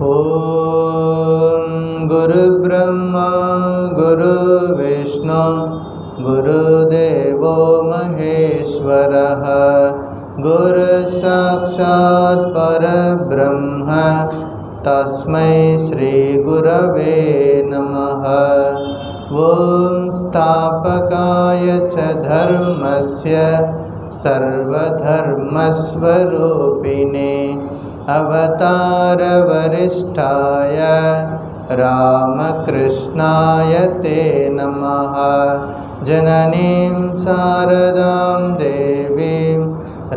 ओम गुरुब्रह्मा गुरुविष्णु गुरुदेवो महेश्वरः गुरुसाक्षात् परब्रह्म तस्मै श्रीगुरवे नमः। ओम स्थापकाय च धर्मस्य सर्वधर्मस्वरूपिणे अवतारवरिष्ठाय रामकृष्णाय ते नमः। जननीं शारदां देवीं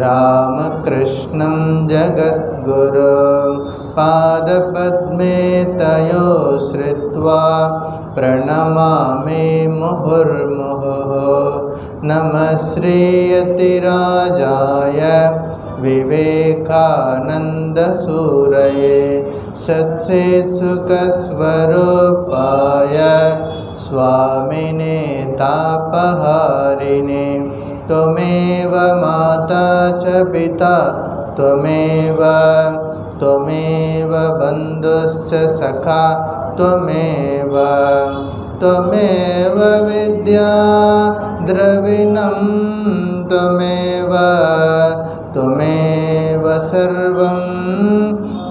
रामकृष्णं जगद्गुरुं पादपद्मे तयो श्रित्वा प्रणमामि मुहुर्मुहुः। नमः श्रीयतिराजाय विवेकानन्दसूरये सच्चित्सुखस्वरूपाय स्वामिने तापहारिणे। त्वमेव माता च पिता त्वमेव बन्धुश्च सखा त्वमेव विद्या द्रविणं त्वमेव सर्वं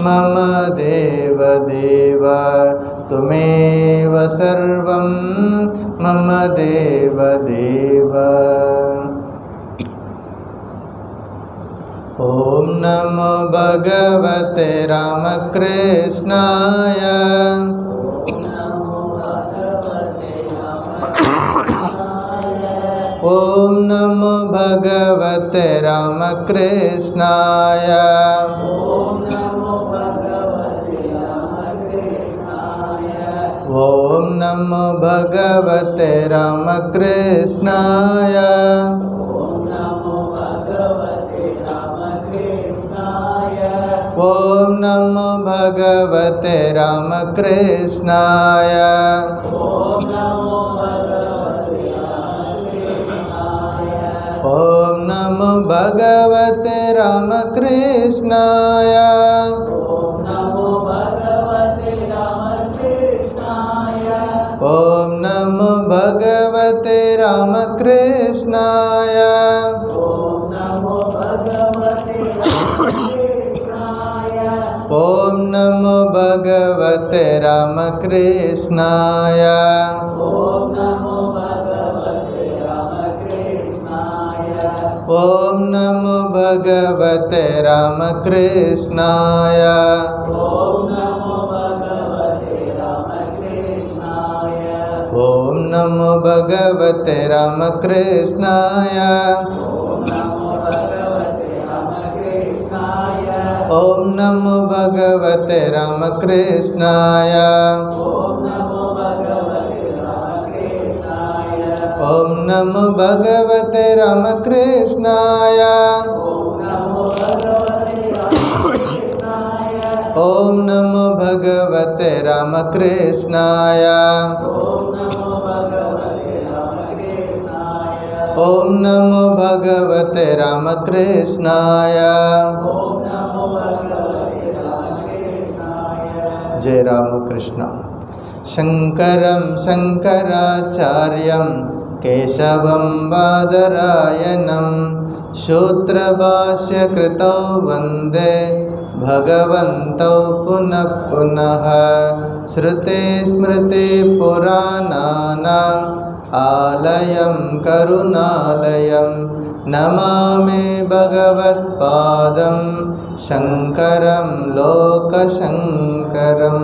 मम देवदेव त्वमेव सर्वं मम देवदेव। ओम नमो भगवते रामकृष्णाय ओम नमो भगवते रामकृष्णाय ओम नमो भगवते रामकृष्णाय ओम नमो भगवते रामकृष्णाय ओम नमो भगवते रामकृष्णाय ओम नमो भगवते रामकृष्णाय ओम नमो भगवते रामकृष्णाय ओम नमो भगवते रामकृष्णाय ओम नमो भगवते रामकृष्णाय ओम नमो भगवते रामकृष्णाय ओम नमो भगवते रामकृष्णाय ओम नमो भगवते रामकृष्णाय ओम नमो भगवते रामकृष्णाय। जय रामकृष्ण। शंकरं शंकराचार्यं केशवं बादरायणं सूत्रभाष्यकृतौ वन्दे भगवन्तौ पुनः पुनः। श्रुतिस्मृतिपुराणानाम् आलयं करुणालयं नमामि भगवत्पादं शंकरं लोकशंकरं।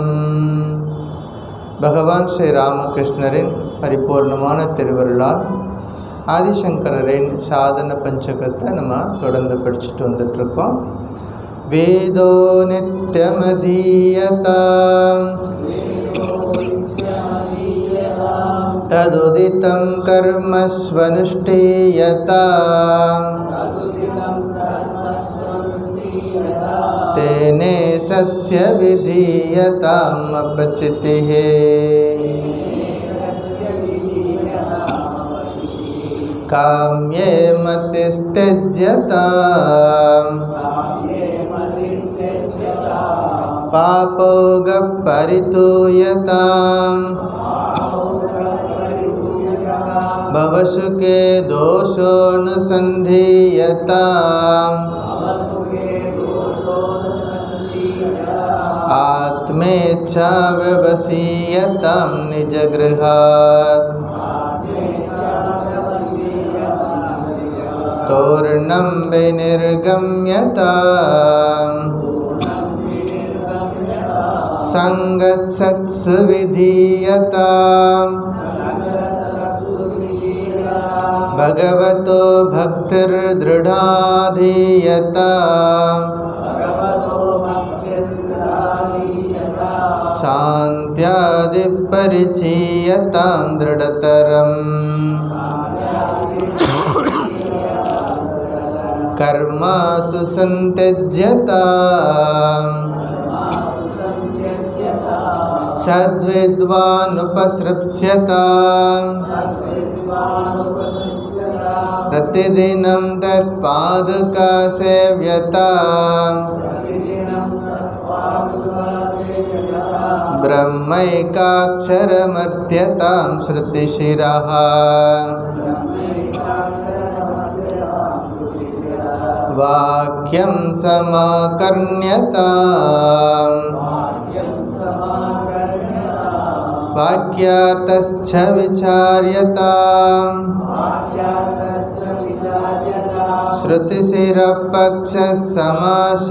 பகவான் ஸ்ரீ ராமகிருஷ்ணரின் பரிபூர்ணமான திருவருளால் ஆதிசங்கரரின் சாதன பஞ்சகத்தை நம்ம தொடர்ந்து படிச்சுட்டு வந்துட்டுருக்கோம். வேதோ நித்யமதீயதாம் तदुदितं कर्मस्वनुष्ठीयताम् तेने सस्य विधीयताम् अपचितिः। काम्ये मतिस्त्यज्यताम् पापोगपरितूयताम् भवसुखे दोषोऽनुसन्धीयताम् आत्मेच्छा व्यवसीयतां निजगृहात् तोरणं विनिर्गम्यताम् संगत्सत्सु विधीयताम् भगवतो भक्तिर्दृढाधीयताम् शान्त्यादिपरिचीयतां दृढतरम् कर्मासु सन्त्यज्यताम् सद्विद्वानुपसृप्स्यताम् प्रतिदिनं तत्पादुका सेव्यताम् ब्रह्मैकाक्षरमध्यतां श्रुतिशिरः वाक्यं समाकर्ण्यताम् वाक्यार्थश्च विचार्यताम् श्रुतिशिरपक्षः समाश्रीयताम्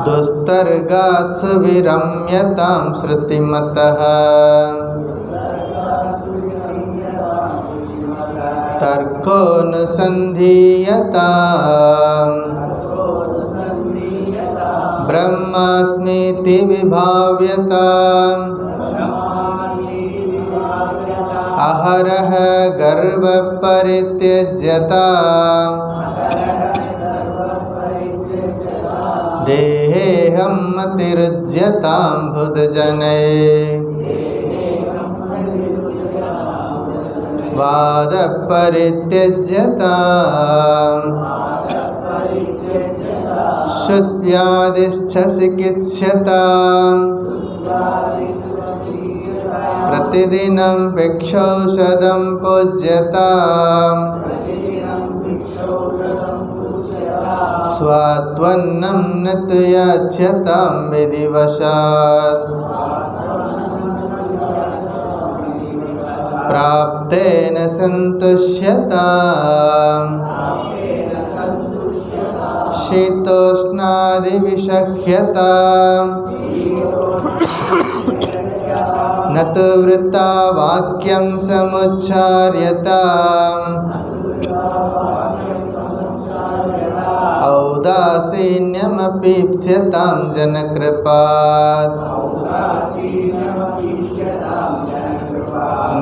दुस्तर्गात्सु विरम्यतां श्रुतिमतः तर्कोऽनुसन्धीयताम् ब्रह्मास्मीति विभाव्यताम् अहरः गर्वपरित्यज्यताम् देहेऽहं मतिरुज्यतां बुधजनैः वादपरित्यज्यताम् शुद्ध्यादिश्च चिकित्स्यताम् प्रतिदिनं भिक्षौषधं पूज्यताम् स्वाद्वन्नं न तु याच्यतां विधिवशात् प्राप्तेन सन्तुष्यताम् शीतोष्णादिविषह्यताम् न तु वृथा वाक्यं समुच्चार्यताम् औदासीन्यमपीप्स्यतां जनकृपात्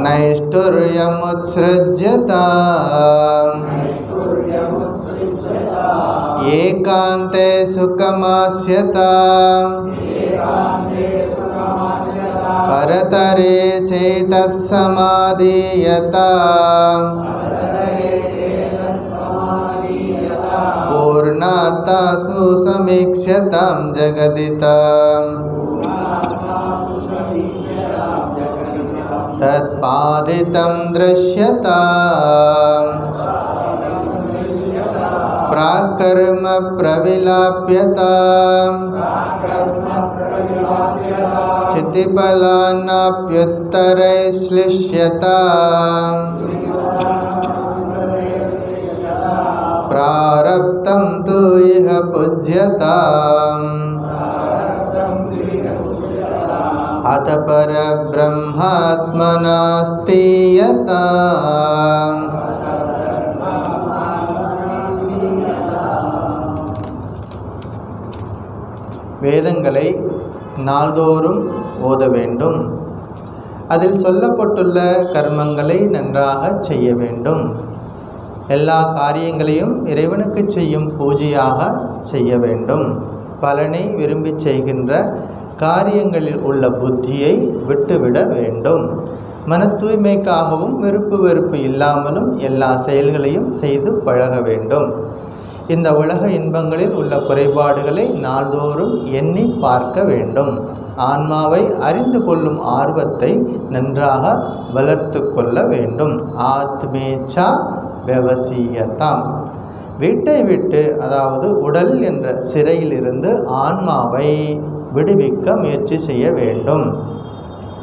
नैष्ठुर्यमुत्सृज्यताम् एकान्ते सुखमास्यताम् परतरे चेतः समाधीयताम् पूर्णात्मासु समीक्ष्यतां जगदिताम् तत्पादितं दृश्यताम् प्राकर्म प्रविलाप्यताम् चितिफलानाप्युत्तरैः श्लिष्यताम् प्रारब्धं तु इह पूज्यताम् अत परब्रह्मात्मनास्तीयताम् வேதங்களை நாள்தோறும் ஓத வேண்டும். அதில் சொல்லப்பட்டுள்ள கர்மங்களை நன்றாக செய்ய வேண்டும். எல்லா காரியங்களையும் இறைவனுக்கு செய்யும் பூஜையாக செய்ய வேண்டும். பலனை விரும்பி செய்கின்ற காரியங்களில் உள்ள புத்தியை விட்டுவிட வேண்டும். மன தூய்மைக்காகவும் விருப்பு வெறுப்பு இல்லாமலும் எல்லா செயல்களையும் செய்து பழக வேண்டும். இந்த உலக இன்பங்களில் உள்ள குறைபாடுகளை நாள்தோறும் எண்ணி பார்க்க வேண்டும். ஆன்மாவை அறிந்து கொள்ளும் ஆர்வத்தை நன்றாக வளர்த்து கொள்ள வேண்டும். ஆத்மேச்சா விவசியதாம். வீட்டை விட்டு, அதாவது உடல் என்ற சிறையிலிருந்து ஆன்மாவை விடுவிக்க முயற்சி செய்ய வேண்டும்.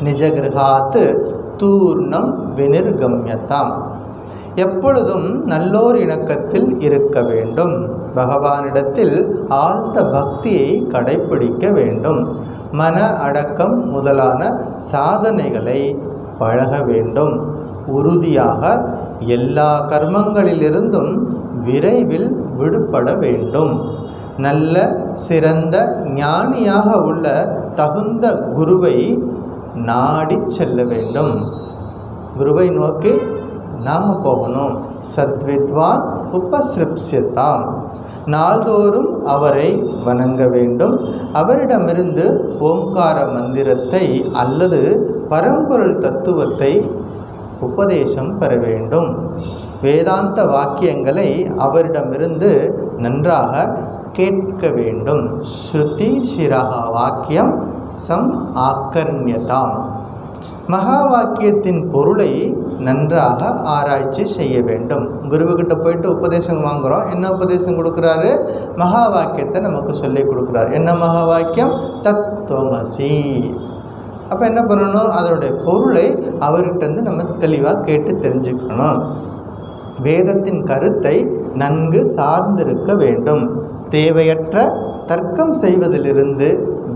நிஜகிருஹாத்து தூர்ணம் வினிர்கம்யதாம். எப்பொழுதும் நல்லோர் இணக்கத்தில் இருக்க வேண்டும். பகவானிடத்தில் ஆழ்ந்த பக்தியை கடைப்பிடிக்க வேண்டும். மன அடக்கம் முதலான சாதனைகளை பழக வேண்டும். உறுதியாக எல்லா கர்மங்களிலிருந்தும் விரைவில் விடுபட வேண்டும். நல்ல சிறந்த ஞானியாக உள்ள தகுந்த குருவை நாடி செல்ல வேண்டும். குருவை நோக்கி நாம் போகணும். சத்வித்வான் உபஸ்ருப்ஸ்யதாம். நாள்தோறும் அவரை வணங்க வேண்டும். அவரிடமிருந்து ஓம்கார மந்திரத்தை அல்லது பரம்பொருள் தத்துவத்தை உபதேசம் பெற வேண்டும். வேதாந்த வாக்கியங்களை அவரிடமிருந்து நன்றாக கேட்க வேண்டும். ஸ்ருதி சிரஹ வாக்கியம் சம் ஆக்கர்ணியதாம். மகா வாக்கியத்தின் பொருளை நன்றாக ஆராய்ச்சி செய்ய வேண்டும். குருவுக்கிட்ட போயிட்டு உபதேசம் வாங்குகிறோம். என்ன உபதேசம் கொடுக்குறாரு? மகா வாக்கியத்தை நமக்கு சொல்லி கொடுக்குறாரு. என்ன மகா வாக்கியம்? தத்துவமசி. அப்போ என்ன பண்ணணும்? அதனுடைய பொருளை அவர்கிட்ட நம்ம தெளிவாக கேட்டு தெரிஞ்சுக்கணும். வேதத்தின் கருத்தை நன்கு சார்ந்திருக்க வேண்டும். தேவையற்ற தர்க்கம் செய்வதிலிருந்து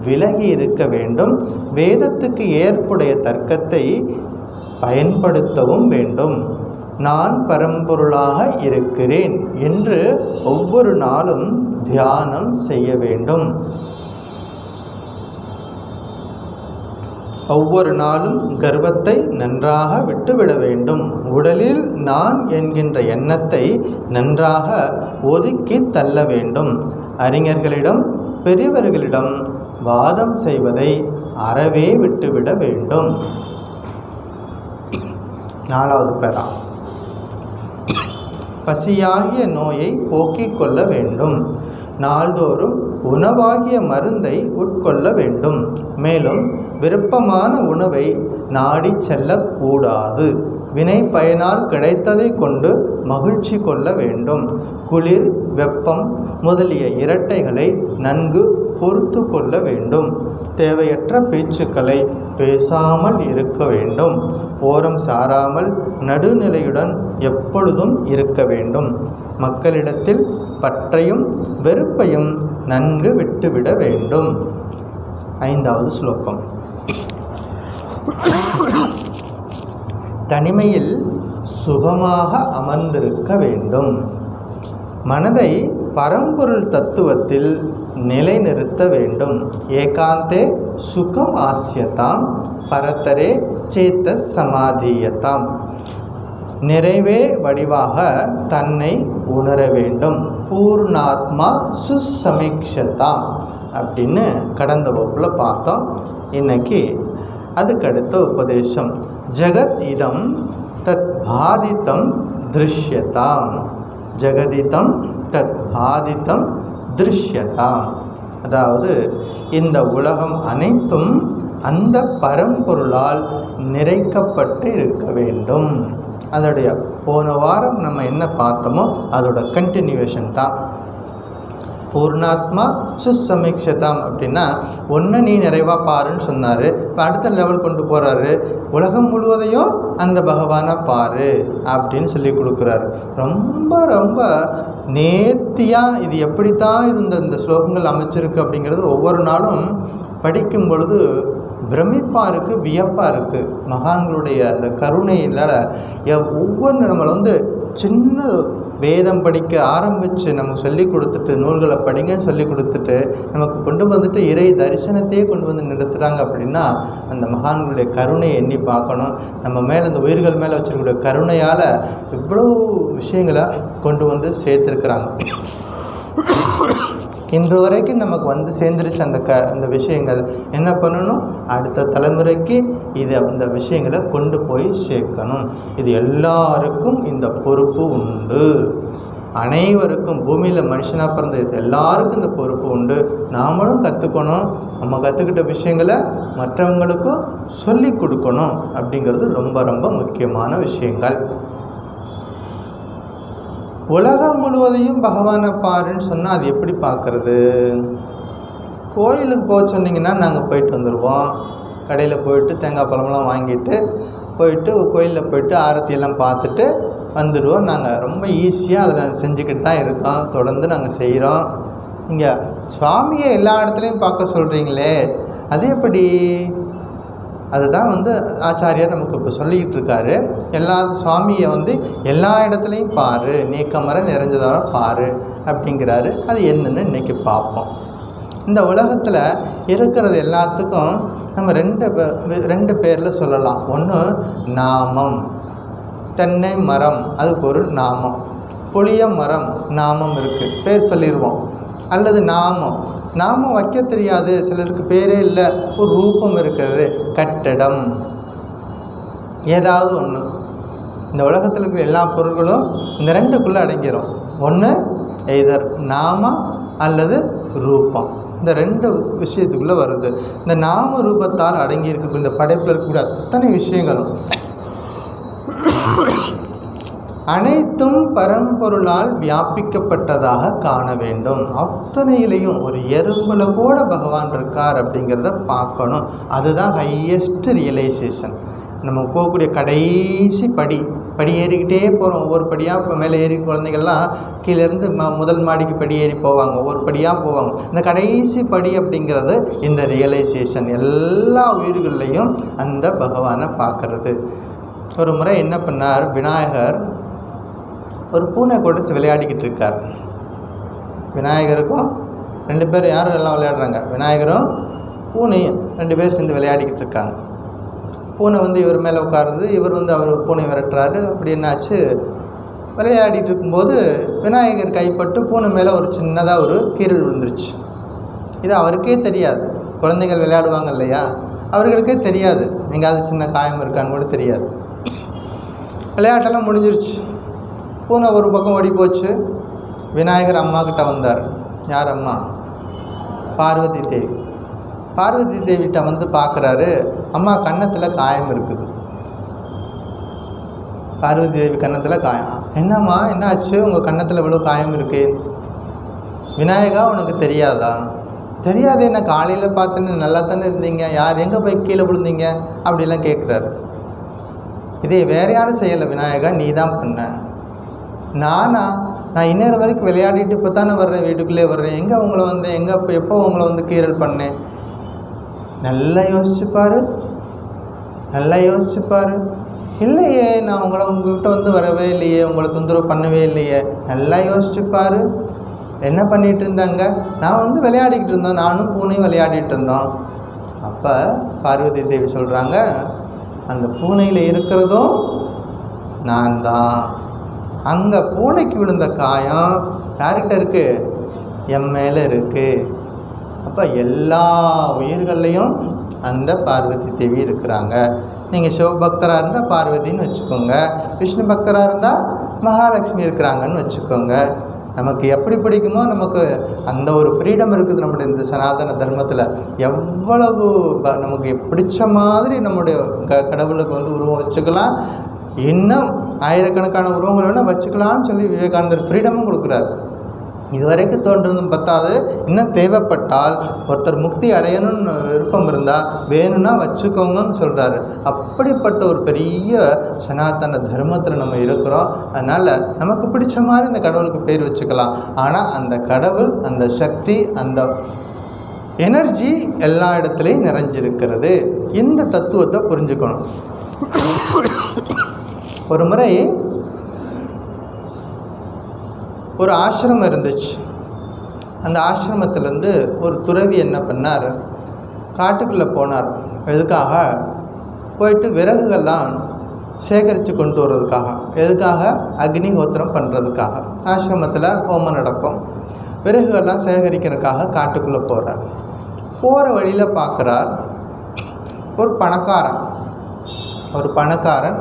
விலகி இருக்க வேண்டும். வேதத்துக்கு ஏற்புடைய தர்க்கத்தை பயன்படுத்தவும் வேண்டும். நான் பரம்பொருளாக இருக்கிறேன் என்று ஒவ்வொரு நாளும் தியானம் செய்ய வேண்டும். ஒவ்வொரு நாளும் கர்வத்தை நன்றாக விட்டுவிட வேண்டும். உடலில் நான் என்கின்ற எண்ணத்தை நன்றாக ஒதுக்கி தள்ள வேண்டும். அறிஞர்களிடம் பெரியவர்களிடம் வாதம் செய்வதை அறவே விட்டுவிட வேண்டும். 4வது பேரா, பசியாகிய நோயை போக்கிக் கொள்ள வேண்டும். நாள்தோறும் உணவாகிய மருந்தை உட்கொள்ள வேண்டும். மேலும் விருப்பமான உணவை நாடி செல்லக்கூடாது. வினை பயனால் கிடைத்ததை கொண்டு மகிழ்ச்சி கொள்ள வேண்டும். குளிர், வெப்பம் முதலிய இரட்டைகளை நன்கு பொறுத்து கொள்ள வேண்டும். தேவையற்ற பேச்சுக்களை பேசாமல் இருக்க வேண்டும். ஓரம் சாராமல் நடுநிலையுடன் எப்பொழுதும் இருக்க வேண்டும். மக்களிடத்தில் பற்றையும் வெறுப்பையும் நன்கு விட்டுவிட வேண்டும். 5வது ஸ்லோகம். தனிமையில் சுகமாக அமர்ந்திருக்க வேண்டும். மனதை பரம்பொருள் தத்துவத்தில் நிலைநிறுத்த வேண்டும். ஏகாந்தே சுகம் ஆஸ்யதாம் பரத்தரே சேத்த சமாதீயதாம். நிறைவே வடிவாக தன்னை உணர வேண்டும். பூர்ணாத்மா சுசமீக்ஷதாம் அப்படின்னு கடந்த வகுப்பில் பார்த்தோம். இன்னைக்கு அதுக்கடுத்த உபதேசம். ஜகத் இதம் தத் பாதித்தம் திருஷ்யதாம். ஜெகதிதம் தத் பாதித்தம் திருஷ்யதாம். அதாவது இந்த உலகம் அனைத்தும் அந்த பரம்பொருளால் நிறைக்கப்பட்டு இருக்க வேண்டும். அதோடைய போன வாரம் நம்ம என்ன பார்த்தோமோ அதோட கண்டினியூவேஷன் தான். பூர்ணாத்மா சுசமீக்ஷதாம் அப்படின்னா ஒன்று நீ நிறைவாக பாருன்னு சொன்னார். இப்போ அடுத்த லெவல் கொண்டு போகிறாரு. உலகம் முழுவதையும் அந்த பகவானை பாரு அப்படின்னு சொல்லி கொடுக்குறாரு. ரொம்ப ரொம்ப நேர்த்தியாக இது எப்படித்தான் இந்த ஸ்லோகங்கள் அமைச்சிருக்கு அப்படிங்கிறது ஒவ்வொரு நாளும் படிக்கும் பொழுது பிரமிப்பாக இருக்குது, வியப்பாக இருக்குது. மகான்களுடைய அந்த கருணையில் ஒவ்வொரு நம்மளை சின்ன வேதம் படிக்க ஆரம்பித்து நமக்கு சொல்லி கொடுத்துட்டு நூல்களை படிங்கன்னு சொல்லி கொடுத்துட்டு நமக்கு கொண்டு வந்துட்டு இறை தரிசனத்தையே கொண்டு வந்து நிறுத்துகிறாங்க. அப்படின்னா அந்த மகான்களுடைய கருணையை எண்ணி பார்க்கணும். நம்ம மேலே அந்த உயிர்கள் மேலே வச்சுருக்கக்கூடிய கருணையால் இவ்வளோ விஷயங்களை கொண்டு வந்து சேர்த்துருக்குறாங்க. இன்று வரைக்கும் நமக்கு வந்து சேர்ந்துருச்சு அந்த விஷயங்கள். என்ன பண்ணணும்? அடுத்த தலைமுறைக்கு அந்த விஷயங்களை கொண்டு போய் சேர்க்கணும். இது எல்லாருக்கும் இந்த பொறுப்பு உண்டு. அனைவருக்கும், பூமியில் மனுஷனாக பிறந்த எல்லாருக்கும் இந்த பொறுப்பு உண்டு. நாமளும் கற்றுக்கணும், நம்ம கற்றுக்கிட்ட விஷயங்களை மற்றவங்களுக்கும் சொல்லி கொடுக்கணும். அப்படிங்கிறது ரொம்ப ரொம்ப முக்கியமான விஷயங்கள். உலகம் முழுவதையும் பகவானை பாருன்னு சொன்னால் அது எப்படி பார்க்குறது? கோயிலுக்கு போக சொன்னிங்கன்னா நாங்கள் போயிட்டு வந்துடுவோம். கடையில் போயிட்டு தேங்காய் பழமெல்லாம் வாங்கிட்டு போயிட்டு கோயிலில் போயிட்டு ஆரத்தியெல்லாம் பார்த்துட்டு வந்துடுவோம். நாங்கள் ரொம்ப ஈஸியாக அதில் செஞ்சுக்கிட்டு தான் இருக்கோம். தொடர்ந்து நாங்கள் செய்கிறோம். இங்கே சுவாமியை எல்லா இடத்துலையும் பார்க்க சொல்கிறீங்களே, அது எப்படி? அதுதான் ஆச்சாரியார் நமக்கு இப்போ சொல்லிக்கிட்டு இருக்காரு. சுவாமியை எல்லா இடத்துலையும் பாரு, நீக்கமர நிறைஞ்சதாக பாரு அப்படிங்கிறாரு. அது என்னன்னு இன்றைக்கி பார்ப்போம். இந்த உலகத்தில் இருக்கிறது எல்லாத்துக்கும் நம்ம ரெண்டு பேரில் சொல்லலாம். ஒன்று நாமம். தென்னை மரம், அதுக்கு ஒரு நாமம். புளிய மரம் நாமம் இருக்குது, பேர் சொல்லிடுவோம். அல்லது நாமம் வைக்க தெரியாது, சிலருக்கு பேரே இல்லை, ஒரு ரூபம் இருக்கிறது. கட்டடம், ஏதாவது ஒன்று. இந்த உலகத்தில் இருக்கிற எல்லா பொருட்களும் இந்த ரெண்டுக்குள்ளே அடங்கிடும். ஒன்று எய்தர் நாமம் அல்லது ரூபம். இந்த ரெண்டு விஷயத்துக்குள்ளே வருது. இந்த நாம ரூபத்தால் அடங்கி இருக்கக்கூடிய இந்த படைப்பில் இருக்கக்கூடிய அத்தனை விஷயங்களும் அனைத்தும் பரம்பொருளால் வியாபிக்கப்பட்டதாக காண வேண்டும். அத்தனையிலையும் ஒரு எறும்புல கூட பகவான் இருக்கார் அப்படிங்கிறத பார்க்கணும். அதுதான் ஹையஸ்ட் ரியலைசேஷன். நம்ம போகக்கூடிய கடைசி படி ஏறிக்கிட்டே போகிறோம். ஒவ்வொரு படியாக இப்போ மேலே ஏறி குழந்தைகள்லாம் கீழேருந்து முதல் மாடிக்கு படி ஏறி போவாங்க, ஒவ்வொரு படியாக போவாங்க. இந்த கடைசி படி அப்படிங்கிறது இந்த ரியலைசேஷன். எல்லா உயிர்கள்லையும் அந்த பகவானை பார்க்கறது. ஒரு முறை என்ன பண்ணார் விநாயகர், ஒரு பூனை கூட விளையாடிக்கிட்டு இருக்கார். விநாயகருக்கும் 2 பேர் யாரும் எல்லாம் விளையாடுறாங்க, விநாயகரும் பூனையும் 2 பேர் சேர்ந்து விளையாடிக்கிட்டு இருக்காங்க. பூனை இவர் மேலே உட்காருது, இவர் அவர் பூனை விரட்டுறாரு. அப்படி என்னாச்சு, விளையாடிட்டு இருக்கும்போது விநாயகர் கைப்பட்டு பூனை மேலே ஒரு சின்னதாக ஒரு கீறல் விழுந்துருச்சு. இது அவருக்கே தெரியாது. குழந்தைகள் விளையாடுவாங்க இல்லையா, அவர்களுக்கே தெரியாது எங்கேயாவது சின்ன காயம் இருக்கான்னு கூட தெரியாது. விளையாட்டெல்லாம் முடிஞ்சிருச்சு. பூனை ஒரு பக்கம் ஓடி போச்சு. விநாயகர் அம்மா கிட்ட வந்தார். யார் அம்மா? பார்வதி தேவி. பார்வதி தேவிகிட்ட பார்க்குறாரு. அம்மா கன்னத்தில் காயம் இருக்குது. பார்வதி தேவி கன்னத்தில் காயம். என்னம்மா என்னாச்சு, உங்கள் கன்னத்தில் இவ்வளோ காயம் இருக்கு? விநாயகா உனக்கு தெரியாதா? தெரியாது, என்ன காலையில் பார்த்துன்னு நல்லா தானே இருந்தீங்க, யார் எங்கே போய் கீழே விழுந்தீங்க அப்படிலாம் கேட்குறாரு. இதே வேறு யாரும் செய்யலை விநாயகா, நீ தான் பண்ண. நான் இன்னொரு வரைக்கும் விளையாடிட்டு இப்போ தானே வர்றேன், வீட்டுக்குள்ளே வர்றேன், எங்கே உங்களை எங்கே எப்போ உங்களை கீறல் பண்ணேன்? நல்லா யோசிச்சுப்பார். இல்லையே, நான் உங்கள்கிட்ட வரவே இல்லையே, உங்களை தொந்தரவு பண்ணவே இல்லையே. நல்லா யோசிச்சுப்பார். என்ன பண்ணிகிட்டு இருந்தாங்க? நான் விளையாடிக்கிட்டு இருந்தோம், நானும் பூனையும் விளையாடிட்டு இருந்தோம். அப்போ பார்வதி தேவி சொல்கிறாங்க, அந்த பூனையில் இருக்கிறதும் நான் தான். அங்கே பூனைக்கு விழுந்த காயம் யார்கிட்ட இருக்குது? என் மேலே இருக்குது. அப்போ எல்லா உயிர்கள்லையும் அந்த பார்வதி தேவி இருக்கிறாங்க. நீங்கள் சிவபக்தராக இருந்தால் பார்வதின்னு வச்சுக்கோங்க, விஷ்ணு பக்தராக இருந்தால் மகாலட்சுமி இருக்கிறாங்கன்னு வச்சுக்கோங்க. நமக்கு எப்படி பிடிக்குமோ நமக்கு அந்த ஒரு ஃப்ரீடம் இருக்குது. நம்முடைய இந்த சனாதன தர்மத்தில் எவ்வளவு நமக்கு பிடிச்ச மாதிரி நம்முடைய கடவுளுக்கு உருவம் வச்சுக்கலாம். இன்னும் ஆயிரக்கணக்கான உருவங்கள் வேணால் வச்சுக்கலான்னு சொல்லி விவேகானந்தர் ஃப்ரீடமும் கொடுக்குறாரு. இதுவரைக்கும் தோன்றதும் பத்தாது, இன்னும் தேவைப்பட்டால் ஒருத்தர் முக்தி அடையணும்னு விருப்பம் இருந்தால் வேணும்னா வச்சுக்கோங்கன்னு சொல்கிறாரு. அப்படிப்பட்ட ஒரு பெரிய சனாதன தர்மத்தில் நம்ம இருக்கிறோம். அதனால் நமக்கு பிடிச்ச மாதிரி இந்த கடவுளுக்கு பேர் வச்சுக்கலாம். ஆனால் அந்த கடவுள், அந்த சக்தி, அந்த எனர்ஜி எல்லா இடத்துலையும் நிறைஞ்சிருக்கிறது. இந்த தத்துவத்தை புரிஞ்சுக்கணும். ஒரு முறை ஒரு ஆசிரமம் இருந்துச்சு. அந்த ஆசிரமத்திலேருந்து ஒரு துறவி என்ன பண்ணார், காட்டுக்குள்ளே போனார். எதுக்காக? போயிட்டு விறகுகள்லாம் சேகரித்து கொண்டு வர்றதுக்காக. எதுக்காக? அக்னிஹோத்திரம் பண்ணுறதுக்காக. ஆசிரமத்தில் ஹோமம் நடக்கும். விறகுகள்லாம் சேகரிக்கிறதுக்காக காட்டுக்குள்ளே போகிறார். போகிற வழியில் பார்க்குறார், ஒரு பணக்காரன்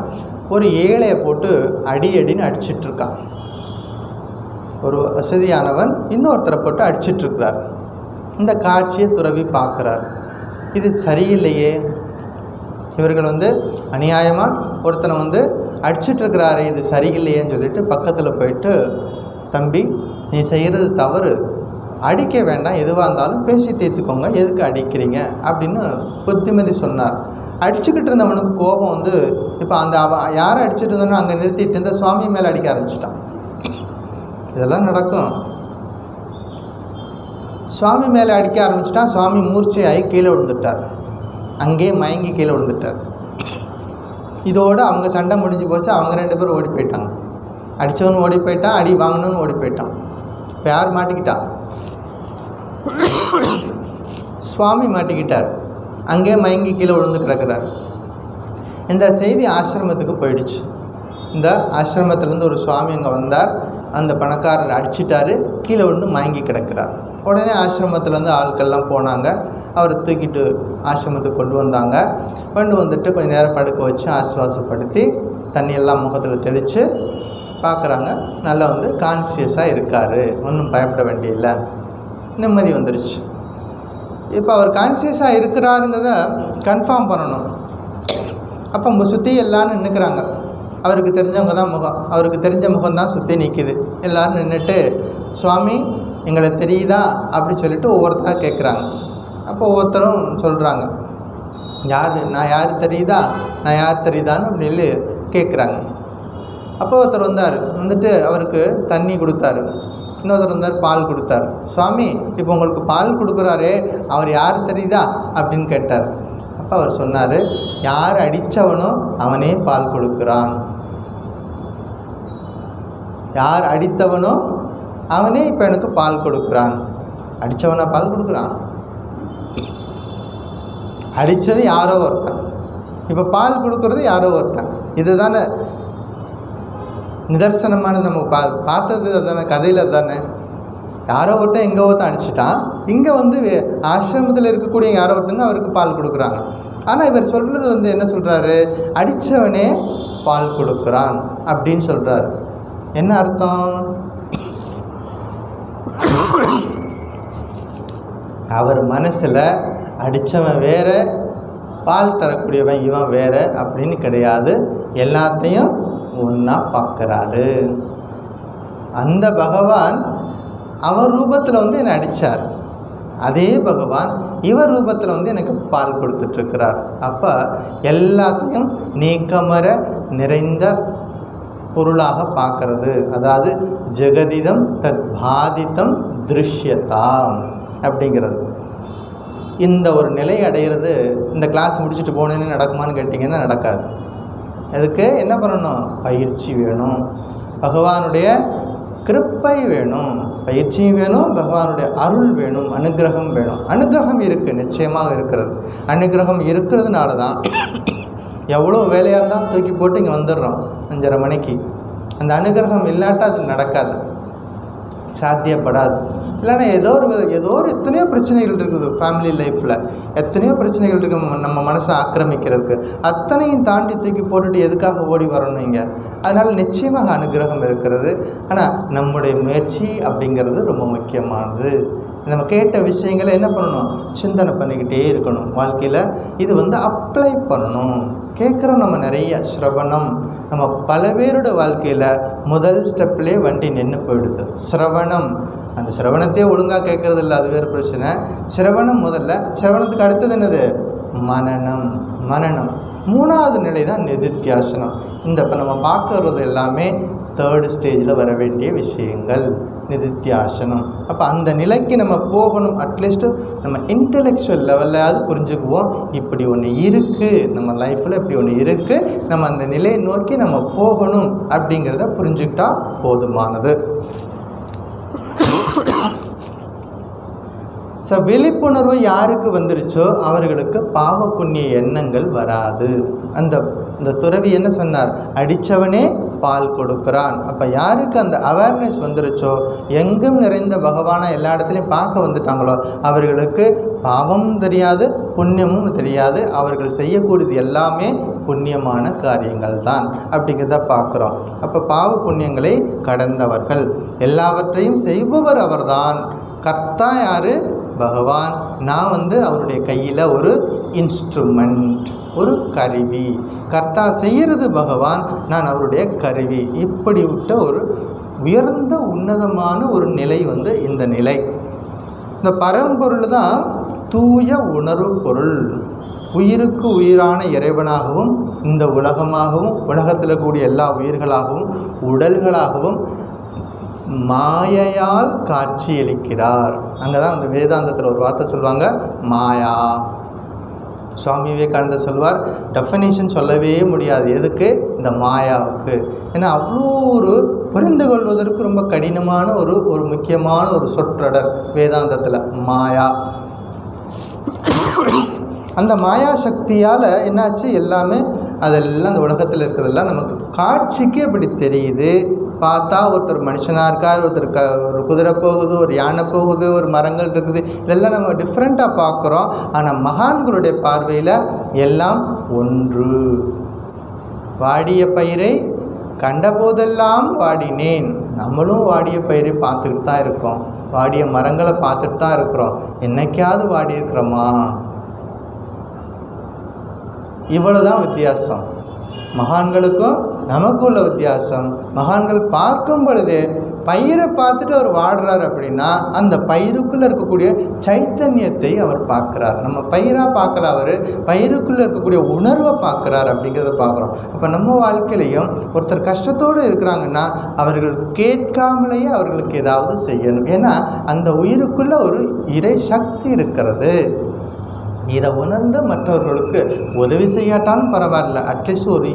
ஒரு ஏழையை போட்டு அடின்னு அடிச்சிட்ருக்கான். ஒரு வசதியானவன் இன்னொருத்தரை போட்டு அடிச்சிட்ருக்கிறார். இந்த காட்சியை துறவி பார்க்குறார். இது சரியில்லையே, இவர்கள் அநியாயமாக ஒருத்தனை அடிச்சிட்ருக்கிறாரே, இது சரியில்லையேன்னு சொல்லிட்டு பக்கத்தில் போயிட்டு, தம்பி நீ செய்கிறது தவறு, அடிக்க வேண்டாம், எதுவாக இருந்தாலும் பேசி தீர்த்துக்கோங்க, எதுக்கு அடிக்கிறீங்க அப்படின்னு புத்திமதி சொன்னார். அடிச்சுக்கிட்டு இருந்தவனுக்கு கோபம் இப்போ அந்த யாரை அடிச்சுட்டு இருந்தானோ அங்கே நிறுத்திட்டு இந்த சுவாமி மேலே அடிக்க ஆரம்பிச்சிட்டான். இதெல்லாம் நடக்கும். சுவாமி மேலே அடிக்க ஆரம்பிச்சிட்டான். சுவாமி மூர்ச்சையாகி கீழே விழுந்துட்டார். அங்கேயே மயங்கி கீழே விழுந்துட்டார். இதோடு அவங்க சண்டை முடிஞ்சு போச்சு. அவங்க 2 பேரும் ஓடி போயிட்டாங்க. அடித்தவனு ஓடி போயிட்டான், அடி வாங்கினவனு ஓடி போயிட்டான். இப்போ யார் மாட்டிக்கிட்டான்? சுவாமி மாட்டிக்கிட்டார். அங்கே மயங்கி கீழே விழுந்து கிடக்கிறார். இந்த செய்தி ஆசிரமத்துக்கு போயிடுச்சு. இந்த ஆசிரமத்திலேருந்து ஒரு சுவாமி அங்கே வந்தார். அந்த பணக்காரர் அடிச்சிட்டாரு, கீழே விழுந்து மயங்கி கிடக்கிறார். உடனே ஆசிரமத்துலேருந்து ஆட்கள்லாம் போனாங்க. அவரை தூக்கிட்டு ஆசிரமத்துக்கு கொண்டு வந்தாங்க. கொண்டு வந்துட்டு கொஞ்சம் நேரம் படுக்க வச்சு ஆசுவாசப்படுத்தி தண்ணியெல்லாம் முகத்தில் தெளித்து பார்க்குறாங்க. நல்லா கான்சியஸாக இருக்கார், ஒன்றும் பயப்பட வேண்டியதில்லை, நிம்மதி வந்துடுச்சு. இப்போ அவர் கான்சியஸாக இருக்கிறாருங்கிறத கன்ஃபார்ம் பண்ணணும். அப்போ சுற்றி எல்லோரும் நின்றுக்கிறாங்க. அவருக்கு தெரிஞ்சவங்க தான் முகம், அவருக்கு தெரிஞ்ச முகம்தான் சுற்றி நிற்கிது. எல்லோரும் நின்றுட்டு, சுவாமி எங்களை தெரியுதா அப்படின்னு சொல்லிட்டு ஒவ்வொருத்தராக கேட்குறாங்க. அப்போ ஒவ்வொருத்தரும் சொல்கிறாங்க, யார் நான் யார் தெரியுதா, நான் யார் தெரியுதான்னு அப்படின்னு கேட்குறாங்க. அப்போ ஒருத்தர் வந்துட்டு அவருக்கு தண்ணி கொடுத்தாரு. இன்னொருத்தர் வந்தார், பால் கொடுத்தாரு. சுவாமி இப்போ உங்களுக்கு பால் கொடுக்குறாரே, அவர் யார் தெரியுதா அப்படின்னு கேட்டார். அப்போ அவர் சொன்னார், யார் அடித்தவனோ அவனே பால் கொடுக்குறான், யார் அடித்தவனோ அவனே இப்போ எனக்கு பால் கொடுக்குறான். அடித்தவனா பால் கொடுக்குறான்? அடித்தது யாரோ ஒருத்தன், இப்போ பால் கொடுக்குறது யாரோ ஒருத்தன். இதுதானே நிதர்சனமானது. நம்ம பார்த்தது அதுதானே, கதையில் தானே. யாரோ ஒருத்தன் எங்கே ஒருத்தன் அடிச்சிட்டான், இங்கே ஆசிரமத்தில் இருக்கக்கூடிய யாரோ ஒருத்தங்க அவருக்கு பால் கொடுக்குறாங்க. ஆனால் இவர் சொல்கிறது என்ன சொல்கிறாரு, அடித்தவனே பால் கொடுக்குறான் அப்படின்னு சொல்கிறாரு. என்ன அர்த்தம்? அவர் மனசில் அடித்தவன் வேற, பால் தரக்கூடியவன் இவன் வேற அப்படின்னு கிடையாது. எல்லாத்தையும் ஒன்றா பார்க்குறாரு. அந்த பகவான் அவர் ரூபத்தில் என்னை அடித்தார், அதே பகவான் இவர் ரூபத்தில் எனக்கு பால் கொடுத்துட்ருக்கிறார். அப்போ எல்லாத்தையும் நீக்கமர நிறைந்த பொருளாக பார்க்கறது, அதாவது ஜெகதிதம் தத் பாதித்தம் திருஷ்யதாம் அப்படிங்கிறது. இந்த ஒரு நிலை அடைகிறது இந்த கிளாஸ் முடிச்சுட்டு போனேன்னு நடக்குமான்னு கேட்டிங்கன்னா நடக்காது. அதுக்கு என்ன பண்ணணும்? பயிற்சி வேணும், பகவானுடைய கிருப்பை வேணும், பயிற்சியும் வேணும், பகவானுடைய அருள் வேணும், அனுகிரகம் வேணும். அனுகிரகம் இருக்குது, நிச்சயமாக இருக்கிறது. அனுகிரகம் இருக்கிறதுனால தான் எவ்வளோ வேலையாக இருந்தாலும் தூக்கி போட்டு இங்கே வந்துடுறோம் 5:30 மணிக்கு. அந்த அனுகிரகம் இல்லாட்டா அது நடக்காது, சாத்தியப்படாது. இல்லைன்னா ஏதோ ஒரு எத்தனையோ பிரச்சனைகள் இருக்குது ஃபேமிலி லைஃப்பில், எத்தனையோ பிரச்சனைகள் இருக்குது நம்ம மனசை ஆக்கிரமிக்கிறதுக்கு. அத்தனையும் தாண்டி தூக்கி போட்டுட்டு எதுக்காக ஓடி வரணும் இங்கே? அதனால் நிச்சயமாக அனுகிரகம் இருக்கிறது. ஆனால் நம்முடைய முயற்சி அப்படிங்கிறது ரொம்ப முக்கியமானது. நம்ம கேட்ட விஷயங்களை என்ன பண்ணணும்? சிந்தனை பண்ணிக்கிட்டே இருக்கணும் வாழ்க்கையில். இது அப்ளை பண்ணணும். கேட்குறோம் நம்ம நிறைய சிரவணம். நம்ம பல பேரோட வாழ்க்கையில் முதல் ஸ்டெப்லேயே வண்டி நின்று போயிடுது. சிரவணம், அந்த சிரவணத்தையே ஒழுங்காக கேட்குறது இல்லை, அது வேறு பிரச்சனை. சிரவணம் முதல்ல, சிரவணத்துக்கு அடுத்தது என்னது? மனனம். மனனம் 3வது நிலை தான் நிதித்தியாசனம். இப்போ நம்ம பார்க்கறது எல்லாமே 3rd ஸ்டேஜில் வர வேண்டிய விஷயங்கள், நிதித்தியாசனம். அப்போ அந்த நிலைக்கு நம்ம போகணும். அட்லீஸ்ட்டு நம்ம இன்டெலெக்சுவல் லெவல்லையாவது புரிஞ்சுக்குவோம், இப்படி ஒன்று இருக்குது நம்ம லைஃப்பில், இப்படி ஒன்று இருக்குது, நம்ம அந்த நிலையை நோக்கி நம்ம போகணும் அப்படிங்கிறத புரிஞ்சுக்கிட்டா போதுமானது. ஸோ விழிப்புணர்வு யாருக்கு வந்துருச்சோ அவர்களுக்கு பாவ புண்ணிய எண்ணங்கள் வராது. அந்த துறவி என்ன சொன்னார்? அடித்தவனே பால் கொடுக்குறான். அப்போ யாருக்கு அந்த அவேர்னஸ் வந்துருச்சோ, எங்கும் நிறைந்த பகவானை எல்லா இடத்துலையும் பார்க்க வந்துட்டாங்களோ அவர்களுக்கு பாவமும் தெரியாது, புண்ணியமும் தெரியாது. அவர்கள் செய்யக்கூடியது எல்லாமே புண்ணியமான காரியங்கள் தான் அப்படிங்கிறத பார்க்குறோம். அப்போ பாவ புண்ணியங்களை கடந்தவர்கள், எல்லாவற்றையும் செய்பவர் அவர்தான். கர்த்தா யார்? பகவான். நான் அவருடைய கையில் ஒரு இன்ஸ்ட்ருமெண்ட், ஒரு கருவி. கர்த்தா செய்கிறது பகவான், நான் அவருடைய கருவி. இப்படி விட்ட ஒரு உயர்ந்த உன்னதமான ஒரு நிலை இந்த நிலை. இந்த பரம்பொருள் தான் தூய உணர்வு பொருள். உயிருக்கு உயிரான இறைவனாகவும் இந்த உலகமாகவும் உலகத்தில் கூடிய எல்லா உயிர்களாகவும் உடல்களாகவும் மாயையால் காட்சியளிக்கிறார். அங்கே தான் அந்த வேதாந்தத்தில் ஒரு வார்த்தை சொல்லுவாங்க, மாயா. சுவாமி விவேகானந்தர் சொல்வார், டெஃபினேஷன் சொல்லவே முடியாது எதுக்கு, இந்த மாயாவுக்கு. ஏன்னா அவ்வளோ ஒரு புரிந்து கொள்வதற்கு ரொம்ப கடினமான ஒரு முக்கியமான ஒரு சொற்றொடர் வேதாந்தத்தில், மாயா. அந்த மாயா சக்தியால் என்னாச்சு, எல்லாமே அதெல்லாம் அந்த உலகத்தில் இருக்கிறதெல்லாம் நமக்கு காட்சிக்கு அப்படி தெரியுது. பார்த்தா ஒருத்தர் மனுஷனாக இருக்கார், ஒருத்தர் ஒரு குதிரை போகுது, ஒரு யானை போகுது, ஒரு மரங்கள் இருக்குது, இதெல்லாம் நம்ம டிஃப்ரெண்ட்டாக பார்க்குறோம். ஆனால் மகான்களுடைய பார்வையில் எல்லாம் ஒன்று. வாடிய பயிரை கண்டபோதெல்லாம் வாடினேன். நம்மளும் வாடிய பயிரை பார்த்துக்கிட்டு தான் இருக்கோம், வாடிய மரங்களை பார்த்துட்டு தான் இருக்கிறோம். என்னைக்காவது வாடி இருக்கிறோமா? இவ்வளோதான் வித்தியாசம். மகான்களுக்கும் நமக்கு உள்ள வித்தியாசம். மகான்கள் பார்க்கும் பொழுது பயிரை பார்த்துட்டு அவர் வாடுறார் அப்படின்னா அந்த பயிருக்குள்ளே இருக்கக்கூடிய சைத்தன்யத்தை அவர் பார்க்குறார். நம்ம பயிராக பார்க்கல, அவர் பயிருக்குள்ளே இருக்கக்கூடிய உணர்வை பார்க்குறார் அப்படிங்கிறத பார்க்குறோம். அப்போ நம்ம வாழ்க்கையிலையும் ஒருத்தர் கஷ்டத்தோடு இருக்கிறாங்கன்னா அவர்கள் கேட்காமலேயே அவர்களுக்கு ஏதாவது செய்யணும். ஏன்னா அந்த உயிருக்குள்ளே ஒரு இறை சக்தி இருக்கிறது. இதை உணர்ந்து மற்றவர்களுக்கு உதவி செய்யாட்டாலும் பரவாயில்ல, அட்லீஸ்ட் ஒரு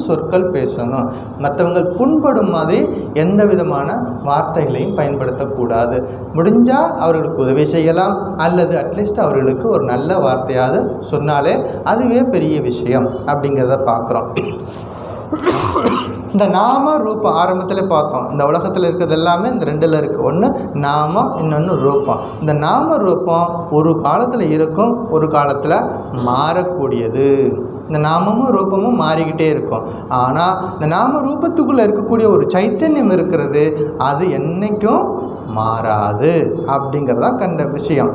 சொற்கள் பேசணும். மற்றவங்க புண்படும் மாதிரி எந்த விதமான வார்த்தைகளையும் பயன்படுத்தக்கூடாது. முடிஞ்சால் அவர்களுக்கு உதவி செய்யலாம், அல்லது அட்லீஸ்ட் அவர்களுக்கு ஒரு நல்ல வார்த்தையாவது சொன்னாலே அதுவே பெரிய விஷயம் அப்படிங்கிறத பார்க்குறோம். இந்த நாம ரூபம் ஆரம்பத்தில் பார்த்தோம். இந்த உலகத்தில் இருக்கிறது எல்லாமே இந்த ரெண்டில் இருக்குது. ஒன்று நாமம், இன்னொன்று ரூபம். இந்த நாம ரூபம் ஒரு காலத்தில் இருக்கும், ஒரு காலத்தில் மாறக்கூடியது. இந்த நாமமும் ரூபமும் மாறிக்கிட்டே இருக்கும். ஆனால் இந்த நாம ரூபத்துக்குள்ளே இருக்கக்கூடிய ஒரு சைத்தன்யம் இருக்கிறது, அது என்றைக்கும் மாறாது அப்படிங்கிறதான் கண்ட விஷயம்.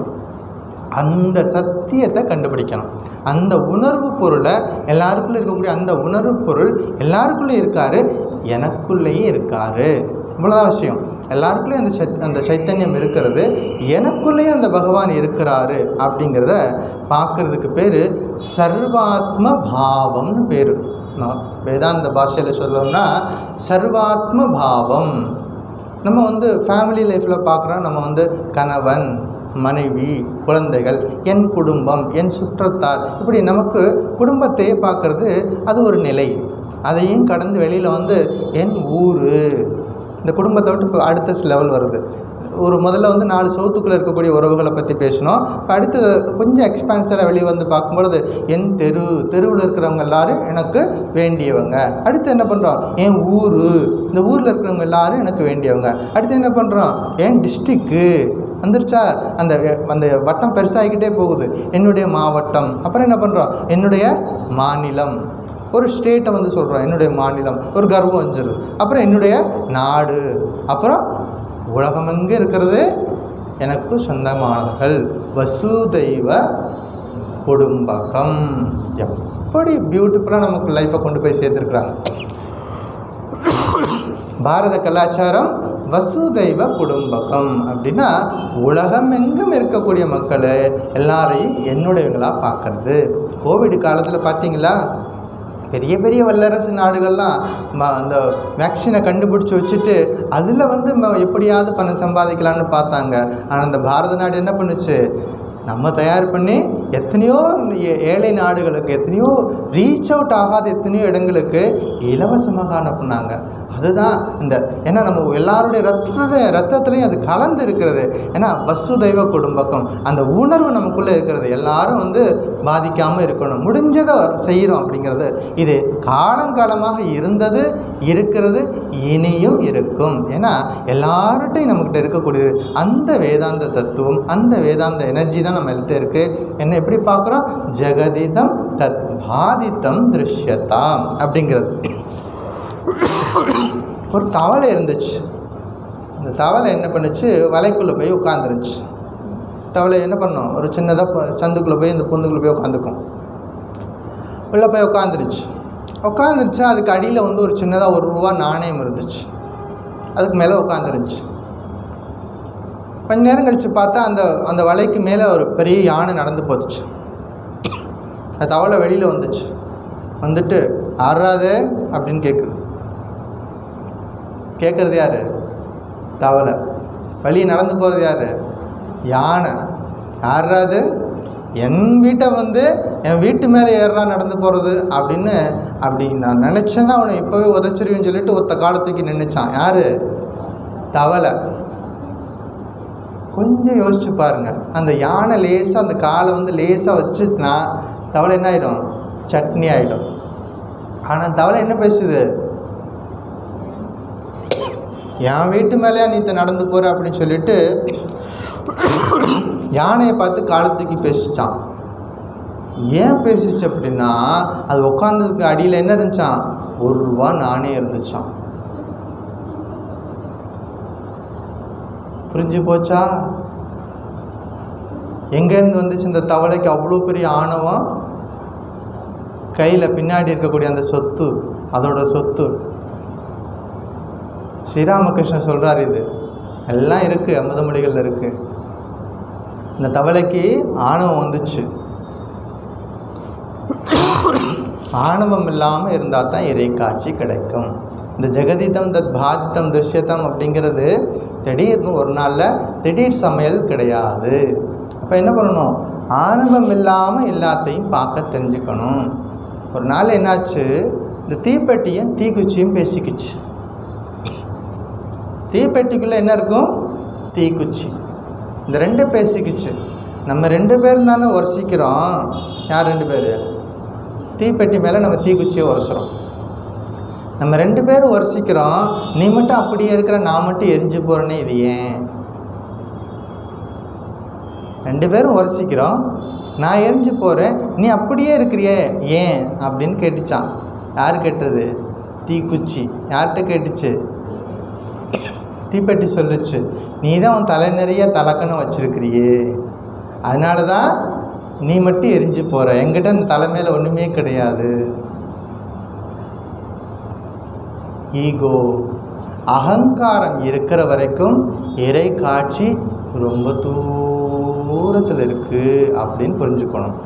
அந்த சத்தியத்தை கண்டுபிடிக்கணும். அந்த உணர்வு பொருளை எல்லாருக்குள்ளே இருக்கக்கூடிய அந்த உணர்வு பொருள் எல்லாருக்குள்ளே இருக்கார், எனக்குள்ளேயே இருக்கார். இவ்வளோதான் விஷயம். எல்லாருக்குள்ளேயும் அந்த சைத்தன்யம் இருக்கிறது, எனக்குள்ளேயே அந்த பகவான் இருக்கிறாரு அப்படிங்கிறத பார்க்குறதுக்கு பேர் சர்வாத்ம பாவம்னு பேர். வேதாந்த பாஷையில் சொல்லணும்னா சர்வாத்ம பாவம். நம்ம ஃபேமிலி லைஃப்பில் பார்க்குறோம். நம்ம கணவன், மனைவி, குழந்தைகள், என் குடும்பம், என் சுற்றத்தார், இப்படி நமக்கு குடும்பத்தையே பார்க்குறது அது ஒரு நிலை. அதையும் கடந்து வெளியில் என் ஊர், இந்த குடும்பத்தை விட்டு இப்போ அடுத்த லெவல் வருது. முதல்ல 4 சவுத்துக்குள்ளே இருக்கக்கூடிய உறவுகளை பற்றி பேசணும். இப்போ அடுத்து கொஞ்சம் எக்ஸ்பான்சராக வெளியே பார்க்கும்பொழுது என் தெருவில் இருக்கிறவங்க எல்லோரும் எனக்கு வேண்டியவங்க. அடுத்து என்ன பண்ணுறோம், என் ஊர், இந்த ஊரில் இருக்கிறவங்க எல்லோரும் எனக்கு வேண்டியவங்க. அடுத்து என்ன பண்ணுறோம், என் டிஸ்ட்ரிக்கு வந்துருச்சா, அந்த வட்டம் பெருசாகிக்கிட்டே போகுது, என்னுடைய மாவட்டம். அப்புறம் என்ன பண்ணுறோம், என்னுடைய மாநிலம், ஒரு ஸ்டேட்டை சொல்கிறோம் என்னுடைய மாநிலம், ஒரு கர்வம் வந்துடுது. அப்புறம் என்னுடைய நாடு, அப்புறம் உலகம் எங்கே இருக்கிறது எனக்கு சொந்தமானவர்கள், வசுதைவ குடும்பகம். எப்படி பியூட்டிஃபுல்லாக நமக்கு லைஃப்பை கொண்டு போய் சேர்த்துருக்குறாங்க. பாரத கலாச்சாரம் வசுதைவ குடும்பகம் அப்படின்னா உலகம் எங்கும் இருக்கக்கூடிய மக்களை எல்லாரையும் என்னுடையவங்களாக பார்க்குறது. கோவிட் காலத்தில் பார்த்தீங்களா, பெரிய பெரிய வல்லரசு நாடுகள்லாம் அந்த வேக்சினை கண்டுபிடிச்சி வச்சுட்டு அதில் எப்படியாவது பணம் சம்பாதிக்கலான்னு பார்த்தாங்க. ஆனால் அந்த பாரத நாடு என்ன பண்ணுச்சு, நம்ம தயார் பண்ணி எத்தனையோ ஏழை நாடுகளுக்கு, எத்தனையோ ரீச் அவுட் ஆகாத எத்தனையோ இடங்களுக்கு இலவசமாக அனுப்புனாங்க. அதுதான் ஏன்னா நம்ம எல்லாருடைய ரத்தத்துலேயும் அது கலந்து இருக்கிறது. ஏன்னா வசுதைவ குடும்பக்கம், அந்த உணர்வு நமக்குள்ளே இருக்கிறது. எல்லாரும் பாதிக்காமல் இருக்கணும், முடிஞ்சதை செய்கிறோம் அப்படிங்கிறது. இது காலங்காலமாக இருந்தது, இருக்கிறது, இனியும் இருக்கும். ஏன்னா எல்லார்ட்டையும் நம்மக்கிட்ட இருக்கக்கூடியது அந்த வேதாந்த தத்துவம், அந்த வேதாந்த எனர்ஜி தான் நம்மள்கிட்ட இருக்குது. என்ன எப்படி பார்க்குறோம், ஜெகதிதம் தத் பாதித்தம் திருஷ்யதாம் அப்படிங்கிறது. ஒரு தவளை இருந்துச்சு. அந்த தவளை என்ன பண்ணுச்சு, வலைக்குள்ளே போய் உட்காந்துருந்துச்சு. தவளை என்ன பண்ணும், ஒரு சின்னதாக சந்துக்குள்ளே போய் இந்த பொந்துக்குள்ளே போய் உட்காந்துக்கும். உள்ளே போய் உட்காந்துருச்சு. அதுக்கு அடியில் வந்து ஒரு சின்னதாக ₹1 நாணயம் இருந்துச்சு. அதுக்கு மேலே உட்காந்துருந்துச்சு. கொஞ்ச நேரம் கழித்து பார்த்தா அந்த வலைக்கு மேலே ஒரு பெரிய யானை நடந்து போச்சு. அந்த தவளை வெளியில் வந்துச்சு. வந்துட்டு ஆறாதே அப்படின்னு கேட்குறது யார்? தவளை. வெளியே நடந்து போகிறது யார்? யானை. ஆறாது என் வீட்டை வந்து என் வீட்டு மேலே ஏறா நடந்து போகிறது அப்படி நான் நினச்சேன்னா அவனை இப்போவே உதச்சிருவேன்னு சொல்லிட்டு ஒத்த காலத்துக்கு நின்றுச்சான். யார்? தவளை. கொஞ்சம் யோசிச்சு பாருங்கள். அந்த யானை லேசாக அந்த காலை வந்து லேசாக வச்சுட்டுனா தவளை என்ன ஆகிடும்? சட்னி ஆகிடும். ஆனால் தவளை என்ன பேசுது? என் வீட்டு மேலேயா நீ நடந்து போகிற அப்படின்னு சொல்லிட்டு யானையை பார்த்து காலத்துக்கு பேசிச்சான். ஏன் பேசிச்சு அப்படின்னா, அது உட்காந்ததுக்கு அடியில் என்ன இருந்துச்சான்? ₹1 நாணயம் இருந்துச்சான். புரிஞ்சு போச்சா? எங்கேருந்து வந்துச்சு இந்த தவளைக்கு அவ்வளோ பெரிய ஆணவம்? கையில் பின்னாடி இருக்கக்கூடிய அந்த சொத்து, அதோட சொத்து. ஸ்ரீராமகிருஷ்ணன் சொல்கிறார், இது எல்லாம் இருக்குது, அமுதமொழிகளில் இருக்குது. இந்த தவளைக்கு ஆணவம் வந்துச்சு. ஆணவம் இல்லாமல் இருந்தால் தான் இறை காட்சி கிடைக்கும். இந்த ஜெகதிதம் தத் பாதித்தம் திருஷ்யதம் அப்படிங்கிறது திடீர்னு ஒரு நாளில் திடீர் சமையல் கிடையாது. அப்போ என்ன பண்ணணும்? ஆணவம் இல்லாமல் எல்லாத்தையும் பார்க்க தெரிஞ்சுக்கணும். ஒரு நாள் என்னாச்சு, இந்த தீப்பெட்டியும் தீக்குச்சியும் பேசிக்கிச்சு. தீப்பெட்டிக்குள்ளே என்ன இருக்கும்? தீக்குச்சி. இந்த 2 பேசிக்கிச்சு. நம்ம 2 பேரும் தானே உரசிக்கிறோம். யார் 2 பேர்? தீப்பெட்டி மேலே நம்ம தீக்குச்சியை உரசுகிறோம். நம்ம 2 பேரும் உரசிக்கிறோம். நீ மட்டும் அப்படியே இருக்கிற, நான் மட்டும் எரிஞ்சு போகிறேன்னே, இது ஏன்? 2 பேரும் உரசிக்கிறோம், நான் எரிஞ்சு போகிறேன், நீ அப்படியே இருக்கிறியே ஏன் அப்படின்னு கேட்டுச்சான். யார் கேட்டது? தீக்குச்சி. யார்கிட்ட கேட்டுச்சு? தீப்பெட்டி சொல்லுச்சு, நீ தான் உன் தலை நிறைய தலக்கணம் வச்சிருக்கிறியே, அதனால தான் நீ மட்டும் எரிஞ்சு போகிற, என்கிட்ட தலை மேலே ஒன்றுமே கிடையாது. ஈகோ, அகங்காரம் இருக்கிற வரைக்கும் இறை காட்சி ரொம்ப தூரத்தில் இருக்குது அப்படின்னு புரிஞ்சுக்கணும்.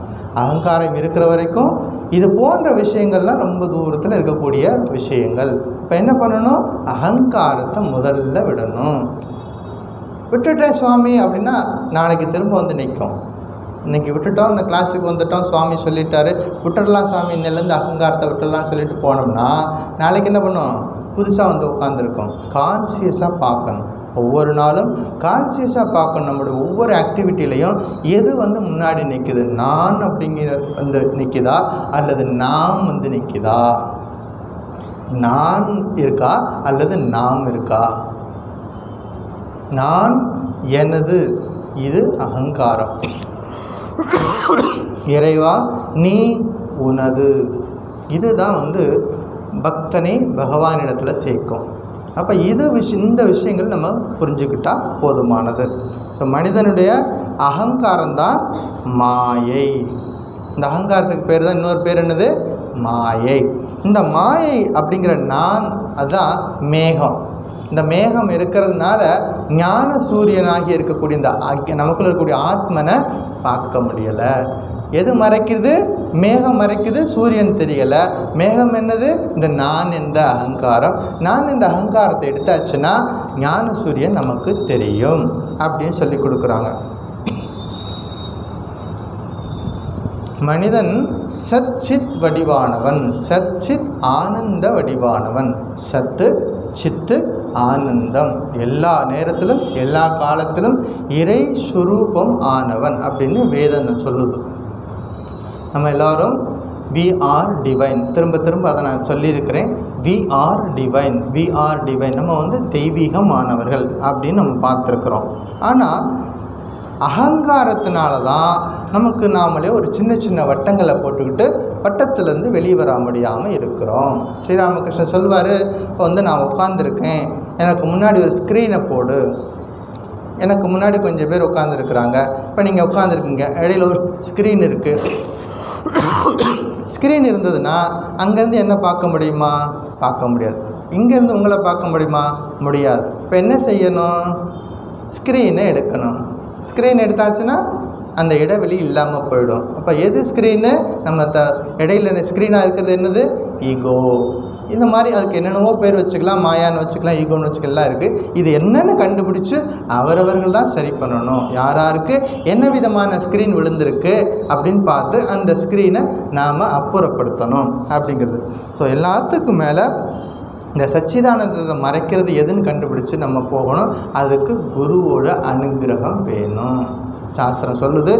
அகங்காரம் இருக்கிற வரைக்கும் இது போன்ற விஷயங்கள்லாம் ரொம்ப தூரத்தில் இருக்கக்கூடிய விஷயங்கள். இப்போ என்ன பண்ணணும்? அகங்காரத்தை முதல்ல விடணும். விட்டுட்டேன் சுவாமி அப்படின்னா நாளைக்கு திரும்ப வந்து நிற்கும். இன்றைக்கி விட்டுட்டோம், இந்த கிளாஸுக்கு வந்துட்டோம், சுவாமி சொல்லிட்டாரு விட்டுடலாம் சுவாமி, இன்னிலேருந்து அகங்காரத்தை விட்டுடலாம்னு சொல்லிட்டு போனோம்னா நாளைக்கு என்ன பண்ணும்? புதுசாக வந்து உட்காந்துருக்கோம். கான்சியஸாக பார்க்கணும். ஒவ்வொரு நாளும் கான்சியஸாக பார்க்கணும். நம்மளுடைய ஒவ்வொரு ஆக்டிவிட்டிலையும் எது வந்து முன்னாடி நிற்குது? நான் அப்படிங்கிற வந்து நிற்குதா அல்லது நாம் வந்து நிற்குதா? நான் இருக்கா அல்லது நாம் இருக்கா? நான் எனது, இது அகங்காரம். இறைவா நீ உனது, இதுதான் வந்து பக்தனை பகவானிடத்தில் சேர்க்கும். அப்போ இந்த விஷயங்கள் நம்ம புரிஞ்சுக்கிட்டால் போதுமானது. ஸோ மனிதனுடைய அகங்காரம்தான் மாயை. இந்த அகங்காரத்துக்கு பேர் தான், இன்னொரு பேர் என்னது? மாயை. இந்த மாயை அப்படிங்கிற நான், அதுதான் மேகம். இந்த மேகம் இருக்கிறதுனால ஞான சூரியனாகி இருக்கக்கூடிய இந்த நமக்குள்ள இருக்கக்கூடிய ஆத்மனை பார்க்க முடியலை. எது மறைக்குது? மேகம் மறைக்குது, சூரியன் தெரியலை. மேகம் என்னது? இந்த நான் என்ற அகங்காரம். நான் என்ற அகங்காரத்தை எடுத்தாச்சுன்னா ஞான சூரியன் நமக்கு தெரியும் அப்படின்னு சொல்லி கொடுக்குறாங்க. மனிதன் சச்சித் வடிவானவன், சச்சித் ஆனந்த வடிவானவன். சத்து, சித்து, ஆனந்தம், எல்லா நேரத்திலும் எல்லா காலத்திலும் இறை சுரூபம் ஆனவன் அப்படின்னு வேதம் சொல்லுது. நம்ம எல்லோரும் வி ஆர் டிவைன், திரும்ப திரும்ப அதை நான் சொல்லியிருக்கிறேன். We are divine, we are divine. நம்ம வந்து தெய்வீகமானவர்கள் அப்படின்னு நம்ம பார்த்துருக்குறோம். ஆனால் அகங்காரத்தினால தான் நமக்கு நாமளே ஒரு சின்ன சின்ன வட்டங்களை போட்டுக்கிட்டு வட்டத்திலேருந்து வெளியே வர முடியாமல் இருக்கிறோம். ஸ்ரீராமகிருஷ்ணர் சொல்வார், இப்போ வந்து நான் உட்காந்துருக்கேன், எனக்கு முன்னாடி ஒரு ஸ்க்ரீனை போடு, எனக்கு முன்னாடி கொஞ்சம் பேர் உட்காந்துருக்குறாங்க, இப்போ நீங்கள் உட்காந்துருக்கீங்க, இடையில ஒரு ஸ்க்ரீன் இருக்குது. ஸ்க்ரீன் இருந்ததுன்னா அங்கேருந்து என்ன பார்க்க முடியுமா? பார்க்க முடியாது. இங்கேருந்து உங்களை பார்க்க முடியுமா? முடியாது. இப்போ என்ன செய்யணும்? ஸ்க்ரீனை எடுக்கணும். ஸ்க்ரீன் எடுத்தாச்சுன்னா அந்த இடைவெளி இல்லாமல் போயிடும். அப்போ எது ஸ்க்ரீனு? நம்ம இடையில ஸ்க்ரீனாக இருக்கிறது என்னது? ஈகோ. இந்த மாதிரி அதுக்கு என்னென்னவோ பேர் வச்சுக்கலாம், மாயான்னு வச்சுக்கலாம், ஈகோன்னு வச்சுக்கலாம் இருக்குது. இது என்னென்னு கண்டுபிடிச்சி அவரவர்கள் தான் சரி பண்ணணும். யாராருக்கு என்ன விதமான ஸ்க்ரீன் விழுந்திருக்கு அப்படின்னு பார்த்து அந்த ஸ்க்ரீனை நாம் அப்புறப்படுத்தணும் அப்படிங்கிறது. ஸோ எல்லாத்துக்கும் மேலே இந்த சச்சிதானந்தத்தை மறைக்கிறது எதுன்னு கண்டுபிடிச்சி நம்ம போகணும். அதுக்கு குருவோட அனுகிரகம் வேணும். சாஸ்திரம் சொல்லுது,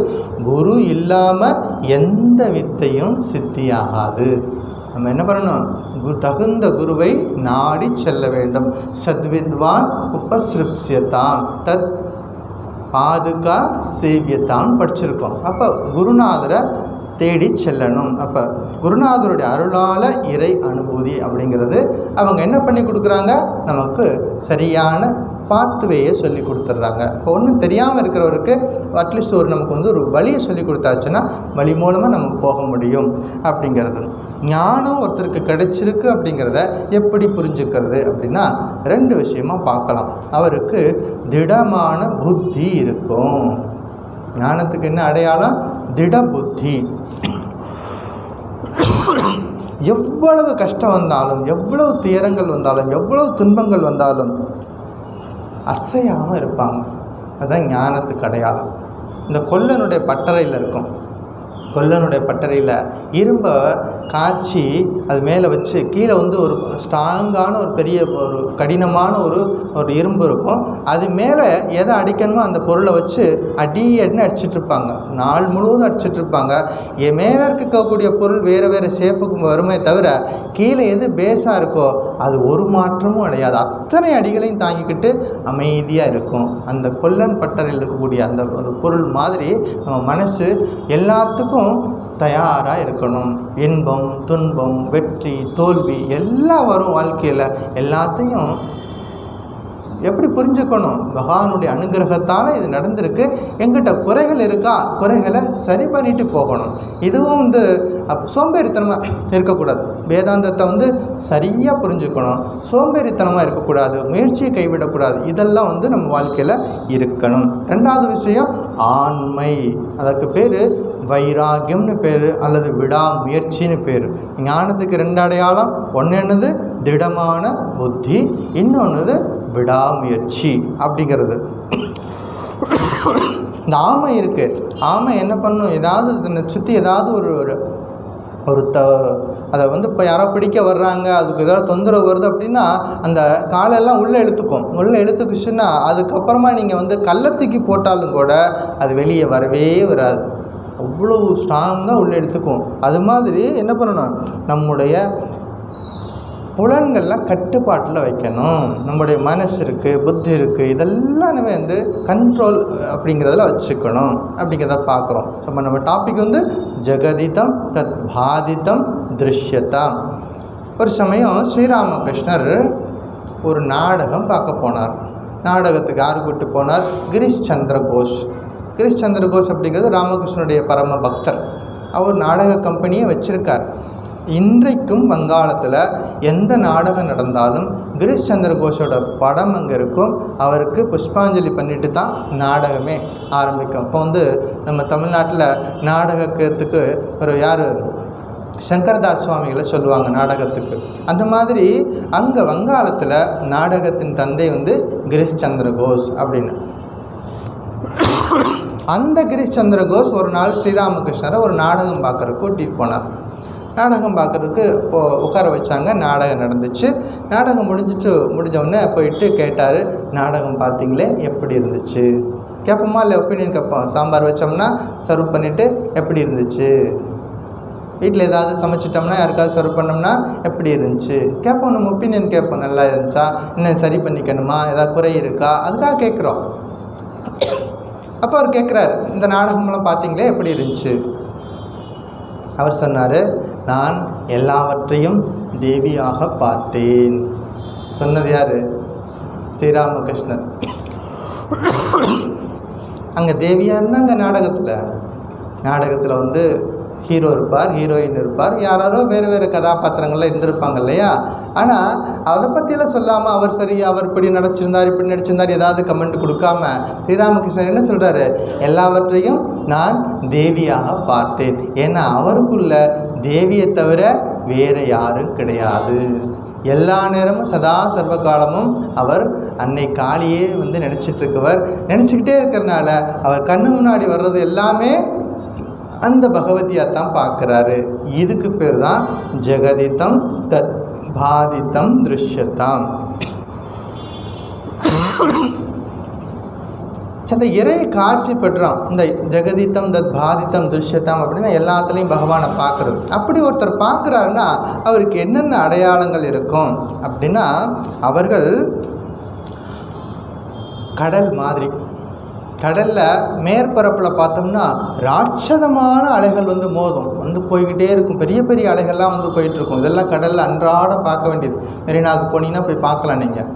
குரு இல்லாமல் எந்த வித்தையும் சித்தியாகாது. நம்ம என்ன பண்ணணும்? தகுந்த குருவை நாடி செல்ல வேண்டும். சத்வித்வான் உபசிருப்சியதாம் தத் பாதுகா சேவியத்தான்னு படிச்சிருக்கோம். அப்போ குருநாதரை தேடி செல்லணும். அப்போ குருநாதருடைய அருளால் இறை அனுபூதி அப்படிங்கிறது அவங்க என்ன பண்ணி கொடுக்குறாங்க? நமக்கு சரியான பாத்துவேயை சொல்லி கொடுத்துட்றாங்க. இப்போ ஒன்றும் தெரியாமல் இருக்கிறவருக்கு அட்லீஸ்ட் நமக்கு வந்து ஒரு வழியை சொல்லி கொடுத்தாச்சுன்னா வழி மூலமாக நம்ம போக முடியும் அப்படிங்கிறது. ஞானம் ஒருத்தருக்கு கிடைச்சிருக்கு அப்படிங்கிறத எப்படி புரிஞ்சுக்கிறது அப்படின்னா 2 விஷயமாக பார்க்கலாம். அவருக்கு திடமான புத்தி இருக்கும். ஞானத்துக்கு என்ன அடையாளம்? திட புத்தி. எவ்வளவு கஷ்டம் வந்தாலும், எவ்வளவு துயரங்கள் வந்தாலும், எவ்வளவு துன்பங்கள் வந்தாலும் அசையாமல் இருப்பாங்க. அதுதான் ஞானத்துக்கு அடையாளம். இந்த கொல்லனுடைய பட்டறையில் இருக்கும். கொல்லனுடைய பட்டறையில் இரும்பை காய்ச்சி அது மேலே வச்சு கீழே வந்து ஒரு ஸ்ட்ராங்கான ஒரு பெரிய ஒரு கடினமான ஒரு இரும்பு இருக்கும். அது மேலே எதை அடிக்கணுமோ அந்த பொருளை வச்சு அடின்னு அடிச்சிட்ருப்பாங்க. நாள் முழுவதும் அடிச்சிட்ருப்பாங்க. மேலே இருக்கக்கூடிய பொருள் வேறு வேறு ஷேப்புக்கு வருமே தவிர கீழே எது பேஸாக இருக்கோ அது ஒரு மாற்றமும் அடையாது. அத்தனை அடிகளையும் தாங்கிக்கிட்டு அமைதியாக இருக்கும். அந்த கொல்லன் பட்டறையில் இருக்கக்கூடிய அந்த ஒரு பொருள் மாதிரி நம்ம மனசு எல்லாத்துக்கும் தயாராக இருக்கணும். இன்பம், துன்பம், வெற்றி, தோல்வி எல்லாம் வரும் வாழ்க்கையில். எல்லாத்தையும் எப்படி புரிஞ்சுக்கணும்? பகவானுடைய அனுகிரகத்தால் இது நடந்திருக்கு. எங்கிட்ட குறைகள் இருக்கா? குறைகளை சரி பண்ணிட்டு போகணும். இதுவும் வந்து சோம்பேறித்தனமாக இருக்கக்கூடாது. வேதாந்தத்தை வந்து சரியாக புரிஞ்சுக்கணும். சோம்பேறித்தனமாக இருக்கக்கூடாது. முயற்சியை கைவிடக்கூடாது. இதெல்லாம் வந்து நம்ம வாழ்க்கையில் இருக்கணும். 2வது விஷயம் ஆண்மை. அதற்கு பேர் வைராகியம்னு பேர் அல்லது விடாமுயற்சின்னு பேர். ஞானத்துக்கு 2 அடையாளம். ஒன்று என்னது? திடமான புத்தி. இன்னொன்று விடாமுயற்சி அப்படிங்கிறது. இந்த ஆமை இருக்குது. ஆமை என்ன பண்ணும்? ஏதாவது தன்னை சுற்றி ஏதாவது ஒரு அதை வந்து இப்போ யாரோ பிடிக்க வர்றாங்க, அதுக்கு ஏதாவது தொந்தரவு வருது அப்படின்னா அந்த காலெல்லாம் உள்ளே இழுத்துக்கும். உள்ளே இழுத்துக்குச்சுன்னா அதுக்கப்புறமா நீங்கள் வந்து கல்லை தூக்கி போட்டாலும் கூட அது வெளியே வரவே வராது. அவ்வளோ ஸ்ட்ராங்காக உள்ளே எடுத்துக்கும். அது மாதிரி என்ன பண்ணணும்? நம்முடைய புலன்கள்லாம் கட்டுப்பாட்டில் வைக்கணும். நம்முடைய மனசு இருக்குது, புத்தி இருக்குது, இதெல்லாம் நம்ம வந்து கண்ட்ரோல் அப்படிங்கிறதுல வச்சுக்கணும் அப்படிங்கிறத பார்க்குறோம். ஸோ நம்ம டாபிக் வந்து ஜெகதிதம் தத் பாதிதம் திருஷ்யதம். ஒரு சமயம் ஸ்ரீராமகிருஷ்ணர் ஒரு நாடகம் பார்க்க போனார். நாடகத்துக்கு யார் கூப்பிட்டு போனார்? கிரீஷ் சந்திர கோஷ். கிரீஷ் சந்திர கோஷ் அப்படிங்கிறது ராமகிருஷ்ணனுடைய பரம பக்தர். அவர் நாடக கம்பெனியை வச்சுருக்கார். இன்றைக்கும் வங்காளத்தில் எந்த நாடகம் நடந்தாலும் கிரீஷ் சந்திர கோஷோட படம் அங்கே இருக்கும். அவருக்கு புஷ்பாஞ்சலி பண்ணிட்டு தான் நாடகமே ஆரம்பிக்கும். இப்போ வந்து நம்ம தமிழ்நாட்டில் நாடகத்துக்கு ஒரு யார் சங்கரதாஸ் சுவாமிகளை சொல்லுவாங்க நாடகத்துக்கு. அந்த மாதிரி அங்கே வங்காளத்தில் நாடகத்தின் தந்தை வந்து கிரீஷ் சந்திர கோஷ் அப்படின்னு. அந்த கிரீஷ் சந்திர கோஷ் ஒரு நாள் ஸ்ரீராமகிருஷ்ணரை ஒரு நாடகம் பார்க்குறதுக்கு கூட்டிகிட்டு போனார். நாடகம் பார்க்குறதுக்கு உட்கார வச்சாங்க. நாடகம் நடந்துச்சு. நாடகம் முடிஞ்சவுடனே போயிட்டு கேட்டார், நாடகம் பார்த்தீங்களே எப்படி இருந்துச்சு? கேட்போமா இல்லை ஒப்பீனியன் கேட்போம். சாம்பார் வச்சோம்னா சர்வ் பண்ணிவிட்டு எப்படி இருந்துச்சு? வீட்டில் ஏதாவது சமைச்சிட்டோம்னா யாருக்காவது சர்வ் பண்ணோம்னா எப்படி இருந்துச்சு கேட்போம். நம்ம ஒப்பீனியன் கேட்போம். நல்லா இருந்துச்சா? இன்னும் சரி பண்ணிக்கணுமா? ஏதாவது குறை இருக்கா? அதுக்காக கேட்குறோம். அப்போ அவர் கேட்குறாரு, இந்த நாடகம்லாம் பார்த்தீங்களே எப்படி இருந்துச்சு? அவர் சொன்னார், நான் எல்லாவற்றையும் தேவியாக பார்த்தேன். சொன்னது யார்? ஸ்ரீராமகிருஷ்ணர். அங்கே தேவியார்னா அங்கே நாடகத்தில் வந்து ஹீரோ இருப்பார், ஹீரோயின் இருப்பார், யாரோ வேறு வேறு கதாபாத்திரங்கள்லாம் இருந்திருப்பாங்க இல்லையா? ஆனால் அதை பற்றியெல்லாம் சொல்லாமல் அவர் சரி, அவர் இப்படி நடிச்சிருந்தார், இப்படி நடிச்சிருந்தார் ஏதாவது கமெண்ட் கொடுக்காம ஸ்ரீராமகிருஷ்ணன் என்ன சொல்கிறாரு? எல்லாவற்றையும் நான் தேவியாக பார்த்தேன். ஏன்னா அவருக்குள்ள தேவியை தவிர வேறு யாரும் கிடையாது. எல்லா நேரமும் சதா சர்வ காலமும் அவர் அன்னை காளியே வந்து நினச்சிட்ருக்கவர். நினச்சிக்கிட்டே இருக்கிறனால அவர் கண்ணு முன்னாடி வர்றது எல்லாமே அந்த பகவதியாக தான் பார்க்குறாரு. இதுக்கு பேர் தான் ஜெகதித்தம் தத் பாதித்தம் திருஷ்யத்தாம். அந்த இறையை காட்சி பெற்றான். இந்த ஜெகதித்தம் தத் பாதித்தம் திருஷ்யத்தாம் அப்படின்னா எல்லாத்துலேயும் பகவானை பார்க்குறது. அப்படி ஒருத்தர் பார்க்குறாருன்னா அவருக்கு என்னென்ன அடையாளங்கள் இருக்கும் அப்படின்னா, அவர்கள் கடல் மாதிரி. கடலில் மேற்பரப்பில் பார்த்தோம்னா ராட்சதமான அலைகள் வந்து மோதும், வந்து போய்கிட்டே இருக்கும். பெரிய பெரிய அலைகள்லாம் வந்து போயிட்டுருக்கும். இதெல்லாம் கடலில் அன்றாடம் பார்க்க வேண்டியது. மெரினாவுக்கு போனீங்கன்னா போய் பார்க்கலாம். நீங்கள்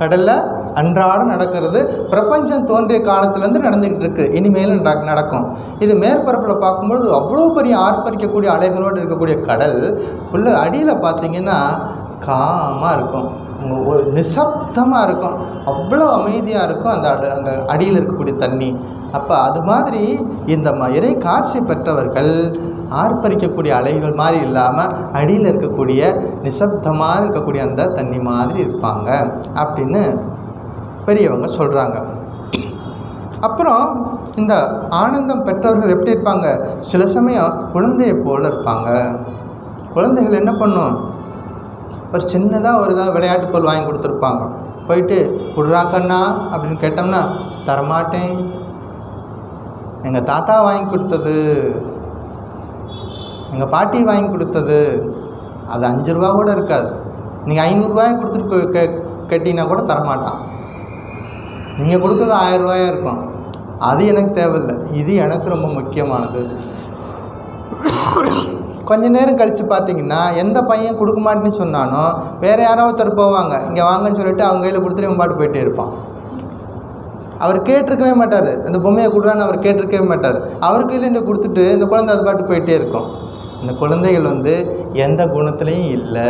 கடலில் அன்றாடம் நடக்கிறது. பிரபஞ்சம் தோன்றிய காலத்துலேருந்து நடந்துக்கிட்டு இருக்குது, இனிமேலும் நடக்கும். இது மேற்பரப்பில் பார்க்கும்பொழுது அவ்வளோ பெரிய ஆர்ப்பரிக்கக்கூடிய அலைகளோடு இருக்கக்கூடிய கடல் உள்ள அடியில் பார்த்திங்கன்னா காமாக இருக்கும், நிசப்தமாக இருக்கும், அவ்வளோ அமைதியாக இருக்கும் அந்த அடியில் இருக்கக்கூடிய தண்ணி. அப்போ அது மாதிரி இந்த இறை காட்சி பெற்றவர்கள் ஆர்ப்பரிக்கக்கூடிய அலைகள் மாதிரி இல்லாமல் அடியில் இருக்கக்கூடிய நிசப்தமாக இருக்கக்கூடிய அந்த தண்ணி மாதிரி இருப்பாங்க அப்படின்னு பெரியவங்க சொல்கிறாங்க. அப்புறம் இந்த ஆனந்தம் பெற்றவர்கள் எப்படி இருப்பாங்க? சில சமயம் குழந்தையை போல் இருப்பாங்க. குழந்தைகள் என்ன பண்ணும்? ஒரு சின்னதாக ஒரு இதாக விளையாட்டு பொருள் வாங்கி கொடுத்துருப்பாங்க. போயிட்டு குடுறாக்கண்ணா அப்படின்னு கேட்டோம்னா, தரமாட்டேன், எங்கள் தாத்தா வாங்கி கொடுத்தது, எங்கள் பாட்டி வாங்கி கொடுத்தது. அது 5 ரூபா கூட இருக்காது. நீங்கள் 500 ரூபாய் கொடுத்துட்டு கேட்டிங்கன்னா கூட தரமாட்டான். நீங்கள் கொடுக்குறது 1000 ரூபாயாக இருக்கும். அது எனக்கு தேவையில்லை, இது எனக்கு ரொம்ப முக்கியமானது. கொஞ்ச நேரம் கழித்து பார்த்தீங்கன்னா எந்த பையன் கொடுக்க மாட்டேன்னு சொன்னானோ வேறு யாரோ ஒருத்தர் போவாங்க, இங்கே வாங்கன்னு சொல்லிட்டு அவங்க கையில் கொடுத்துட்டு இவன் பாட்டு போயிட்டே இருப்பான். அவர் கேட்டிருக்கவே மாட்டார், அந்த பொம்மையை கொடுறான்னு அவர் கேட்டிருக்கவே மாட்டார். அவர் கையில் இந்த கொடுத்துட்டு இந்த குழந்தை அது பாட்டு போயிட்டே இருக்கும். இந்த குழந்தைகள் வந்து எந்த குணத்துலேயும் இல்லை.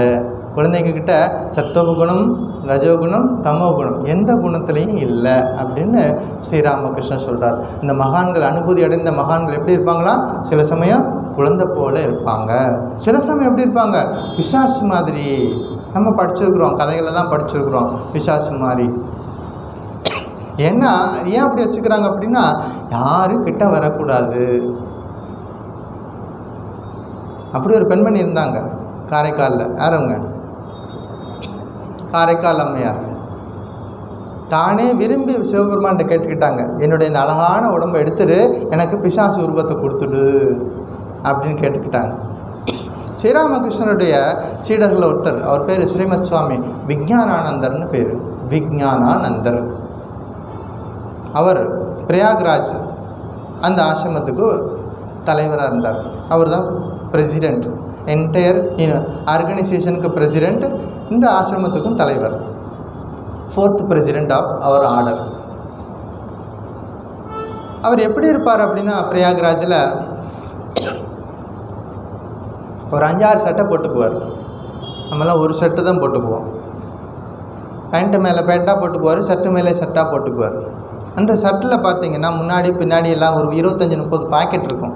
குழந்தைங்கக்கிட்ட சத்துவகுணம், ரஜோகுணம், தமோகுணம் எந்த குணத்துலேயும் இல்லை அப்படின்னு ஸ்ரீராமகிருஷ்ணன் சொல்கிறார். இந்த மகான்கள், அனுபூதி அடைந்த மகான்கள் எப்படி இருப்பாங்களா? சில சமயம் குழந்தை போல இருப்பாங்க, சில சமயம் எப்படி இருப்பாங்க? பிசாசு மாதிரி. நம்ம படிச்சிருக்கிறோம், கதைகளில் தான் படிச்சிருக்கிறோம் பிசாசு மாதிரி. ஏன்னா ஏன் அப்படி வச்சுக்கிறாங்க அப்படின்னா, யாரும் கிட்ட வரக்கூடாது. அப்படி ஒரு பெண்மணி இருந்தாங்க காரைக்காலில். யாருங்க? காரைக்கால் அம்மையார். தானே விரும்பி சிவபெருமான்கிட்ட கேட்டுக்கிட்டாங்க, என்னுடைய இந்த அழகான உடம்பை எடுத்துட்டு எனக்கு பிசாசு உருவத்தை கொடுத்துடு அப்படின்னு கேட்டுக்கிட்டாங்க. ஸ்ரீராமகிருஷ்ணனுடைய சீடர்களில் ஒருத்தர், அவர் பேர் ஸ்ரீமத் சுவாமி விஜயானானந்தர்னு பேர். விஜயானானந்தர். அவர் பிரயாக்ராஜ் அந்த ஆசிரமத்துக்கு தலைவராக இருந்தார். அவர் தான் பிரசிடெண்ட், என்டையர் ஆர்கனைசேஷனுக்கு பிரசிடெண்ட், இந்த ஆசிரமத்துக்கும் தலைவர், 4th பிரசிடெண்ட் ஆஃப் அவர் ஆர்டர். அவர் எப்படி இருப்பார் அப்படின்னா, பிரயாக்ராஜில் ஒரு 5-6 சட்டை போட்டுக்குவார். நம்மளாம் ஒரு ஷர்ட்டு தான் போட்டுக்குவோம். பேண்ட்டு மேலே பேண்ட்டாக போட்டுக்குவார், ஷர்ட்டு மேலே ஷர்ட்டாக போட்டுக்குவார். அந்த ஷர்ட்டில் பார்த்தீங்கன்னா முன்னாடி பின்னாடி எல்லாம் ஒரு 25-30 பாக்கெட் இருக்கும்.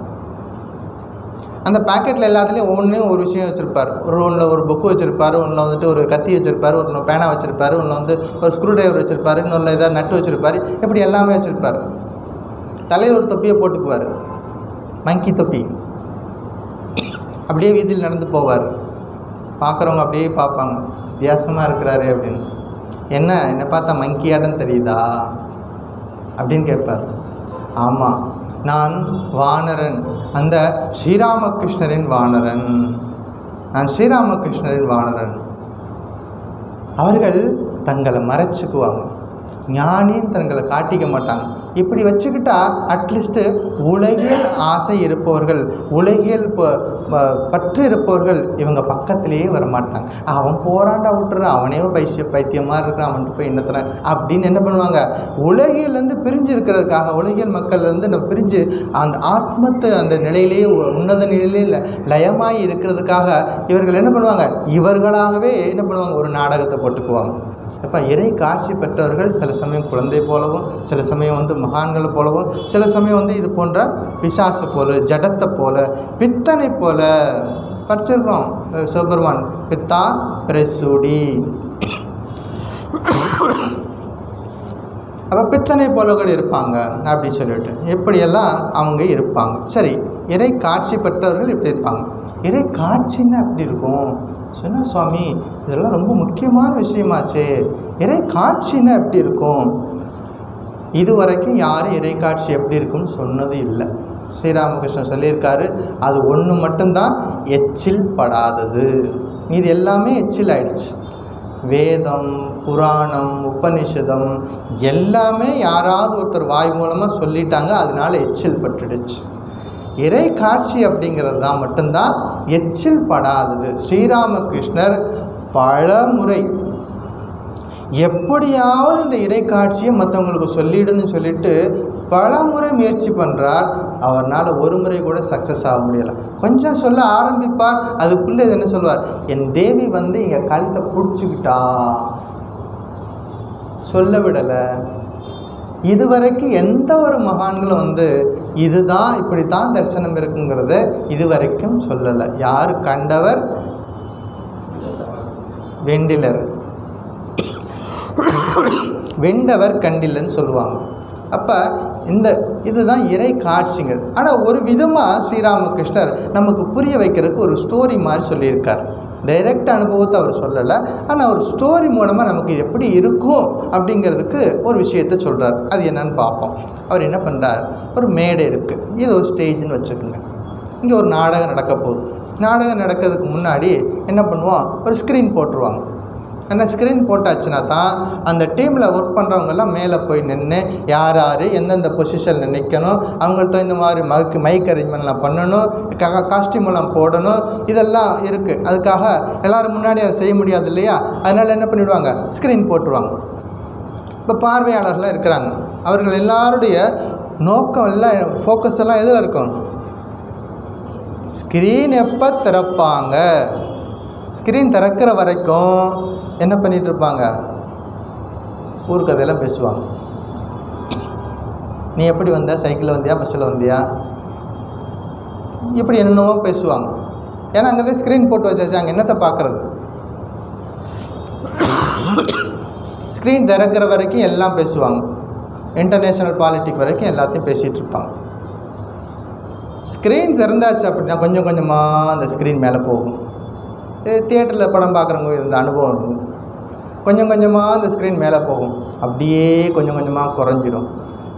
அந்த பாக்கெட்டில் எல்லாத்துலேயும் ஒன்றும் ஒரு விஷயம் வச்சுருப்பார். ஒன்றில் ஒரு புக்கு வச்சுருப்பார், ஒன்றில் வந்துட்டு ஒரு கத்தி வச்சுருப்பார், ஒன்று பேனா வச்சுருப்பார், ஒன்றில் வந்து ஒரு ஸ்க்ரூ ட்ரைவர் வச்சுருப்பார், இன்னொரு ஏதாவது நட்டு வச்சுருப்பார். இப்படி எல்லாமே வச்சுருப்பார். தலையில் ஒரு தொப்பியை போட்டுக்குவார், மங்கி தொப்பி. அப்படியே வீதியில் நடந்து போவார். பார்க்குறவங்க அப்படியே பார்ப்பாங்க, வித்தியாசமாக இருக்கிறாரு அப்படின்னு. என்னை பார்த்தா மங்கியாட்டம் தெரியுதா அப்படின்னு கேட்பார். ஆமாம், நான் வானரன், அந்த ஸ்ரீராமகிருஷ்ணரின் வானரன், நான் ஸ்ரீராமகிருஷ்ணரின் வானரன். அவர்கள் தங்களை மறைச்சிக்குவாங்க, ஞானின்னு தங்களை காட்டிக்க மாட்டாங்க. இப்படி வச்சுக்கிட்டா அட்லீஸ்ட்டு உலகியல் ஆசை இருப்பவர்கள், உலகியல் பற்று இருப்பவர்கள் இவங்க பக்கத்திலேயே வரமாட்டாங்க. அவன் போராண்டா விட்டுற, அவனே பைத்தியமாக இருக்கிறான், அவன்ட்டு போய் என்னத்துற அப்படின்னு என்ன பண்ணுவாங்க, உலகிலேருந்து பிரிஞ்சு இருக்கிறதுக்காக, உலகியல் மக்கள்லேருந்து நம்ம பிரிஞ்சு அந்த ஆத்மத்தை அந்த நிலையிலேயே உன்னத நிலையிலே லயமாகி இருக்கிறதுக்காக இவர்கள் என்ன பண்ணுவாங்க, இவர்களாகவே என்ன பண்ணுவாங்க, ஒரு நாடகத்தை போட்டுக்குவாங்க. அப்போ இறை காட்சி பெற்றவர்கள் சில சமயம் குழந்தை போலவும், சில சமயம் மகான்களை போலவும், சில சமயம் இது போன்ற பிசாசு போல, ஜடத்தை போல, பித்தனை போல படிச்சிருக்கோம். சிவபெருமான் பித்தா பிரசூடி, அப்போ பித்தனை போல கூட இருப்பாங்க அப்படி சொல்லிட்டு இப்படியெல்லாம் அவங்க இருப்பாங்க. சரி, இறை காட்சி பெற்றவர்கள் இப்படி இருப்பாங்க. இறை காட்சின்னு அப்படி இருக்கும் சொன்னா, சுவாமி இதெல்லாம் ரொம்ப முக்கியமான விஷயமாச்சே, இறை காட்சின்னா எப்படி இருக்கும்? இதுவரைக்கும் யாரும் இறை காட்சி எப்படி இருக்குன்னு சொன்னது இல்லை. ஸ்ரீராமகிருஷ்ணன் சொல்லியிருக்காரு, அது ஒன்று மட்டும்தான் எச்சில் படாதது, இது எல்லாமே எச்சில் ஆயிடுச்சு. வேதம், புராணம், உபனிஷதம் எல்லாமே யாராவது ஒருத்தர் வாய் மூலமாக சொல்லிட்டாங்க, அதனால எச்சில் பட்டுடுச்சு. இறை காட்சி அப்படிங்கிறது தான் மட்டும்தான் எச்சில் படாதது. ஸ்ரீராமகிருஷ்ணர் பல முறை எப்படியாவது இந்த இறை காட்சியை மற்றவங்களுக்கு சொல்லிடணும்னு சொல்லிட்டு பல முறை முயற்சி பண்ணுறார். அவர்னால் ஒரு முறை கூட சக்ஸஸ் ஆக முடியலை. கொஞ்சம் சொல்ல ஆரம்பிப்பார், அதுக்குள்ளே என்ன சொல்வார், என் தேவி இங்கே கழுத்தை பிடிச்சிக்கிட்டா, சொல்ல விடலை. இதுவரைக்கும் எந்த ஒரு மகான்களும் இதுதான் இப்படித்தான் தரிசனம் இருக்குங்கிறத இதுவரைக்கும் சொல்லலை. யார் கண்டவர் வெண்டிலர், வெண்டவர் கண்டிலன்னு சொல்லுவாங்க. அப்போ இதுதான் இறை காட்சிங்க. ஆனால் ஒரு விதமாக ஸ்ரீராமகிருஷ்ணர் நமக்கு புரிய வைக்கிறதுக்கு ஒரு ஸ்டோரி மாதிரி சொல்லியிருக்கார். டைரக்ட் அனுபவத்தை அவர் சொல்லலை, ஆனால் ஒரு ஸ்டோரி மூலமாக நமக்கு எப்படி இருக்கும் அப்படிங்கிறதுக்கு ஒரு விஷயத்தை சொல்கிறார். அது என்னன்னு பார்ப்போம். அவர் என்ன பண்ணுறார், ஒரு மேடை இருக்குது, இது ஒரு ஸ்டேஜ்னு வச்சுக்கோங்க. இங்கே ஒரு நாடகம் நடக்க போகுது. நாடகம் நடக்கிறதுக்கு முன்னாடி என்ன பண்ணுவோம், ஒரு ஸ்க்ரீன் போட்டுருவாங்க. அந்த ஸ்க்ரீன் போட்டாச்சுன்னா தான் அந்த டீமில் ஒர்க் பண்ணுறவங்கெல்லாம் மேலே போய் நின்று யார் யார் எந்தெந்த பொசிஷனில் நிற்கணும், அவங்கள்ட்ட இந்த மாதிரி மைக் அரேஞ்ச்மெண்ட்லாம் பண்ணணும், காஸ்டியூமெல்லாம் போடணும், இதெல்லாம் இருக்குது. அதுக்காக எல்லோரும் முன்னாடி அதை செய்ய முடியாது இல்லையா, அதனால் என்ன பண்ணிவிடுவாங்க, ஸ்க்ரீன் போட்டுருவாங்க. இப்போ பார்வையாளர்லாம் இருக்கிறாங்க, அவர்கள் எல்லாருடைய நோக்கம் எல்லாம் ஃபோக்கஸ் எல்லாம் எதில் இருக்கும், ஸ்க்ரீன் எப்போ திறப்பாங்க, ஸ்க்ரீன் திறக்கிற வரைக்கும் என்ன பண்ணிகிட்டு இருப்பாங்க, ஊர்க்கதையெல்லாம் பேசுவாங்க. நீ எப்படி வந்த, சைக்கிளில் வந்தியா, பஸ்ஸில் வந்தியா, இப்படி என்னென்னவோ பேசுவாங்க. ஏன்னா அங்கே தான் ஸ்க்ரீன் போட்டு வச்சாச்சு, அங்கே என்னத்தை பார்க்குறது. ஸ்க்ரீன் திறக்கிற வரைக்கும் எல்லாம் பேசுவாங்க, இன்டர்நேஷ்னல் பாலிட்டிக் வரைக்கும் எல்லாத்தையும் பேசிகிட்டு இருப்பாங்க. ஸ்க்ரீன் திறந்தாச்சு அப்படின்னா கொஞ்சம் கொஞ்சமாக அந்த ஸ்க்ரீன் மேலே போகும். தியேட்டரில் படம் பார்க்குறவங்க இந்த அனுபவம் இருக்கும். கொஞ்சம் கொஞ்சமாக அந்த ஸ்க்ரீன் மேலே போகும், அப்படியே கொஞ்சம் கொஞ்சமாக குறைஞ்சிடும்,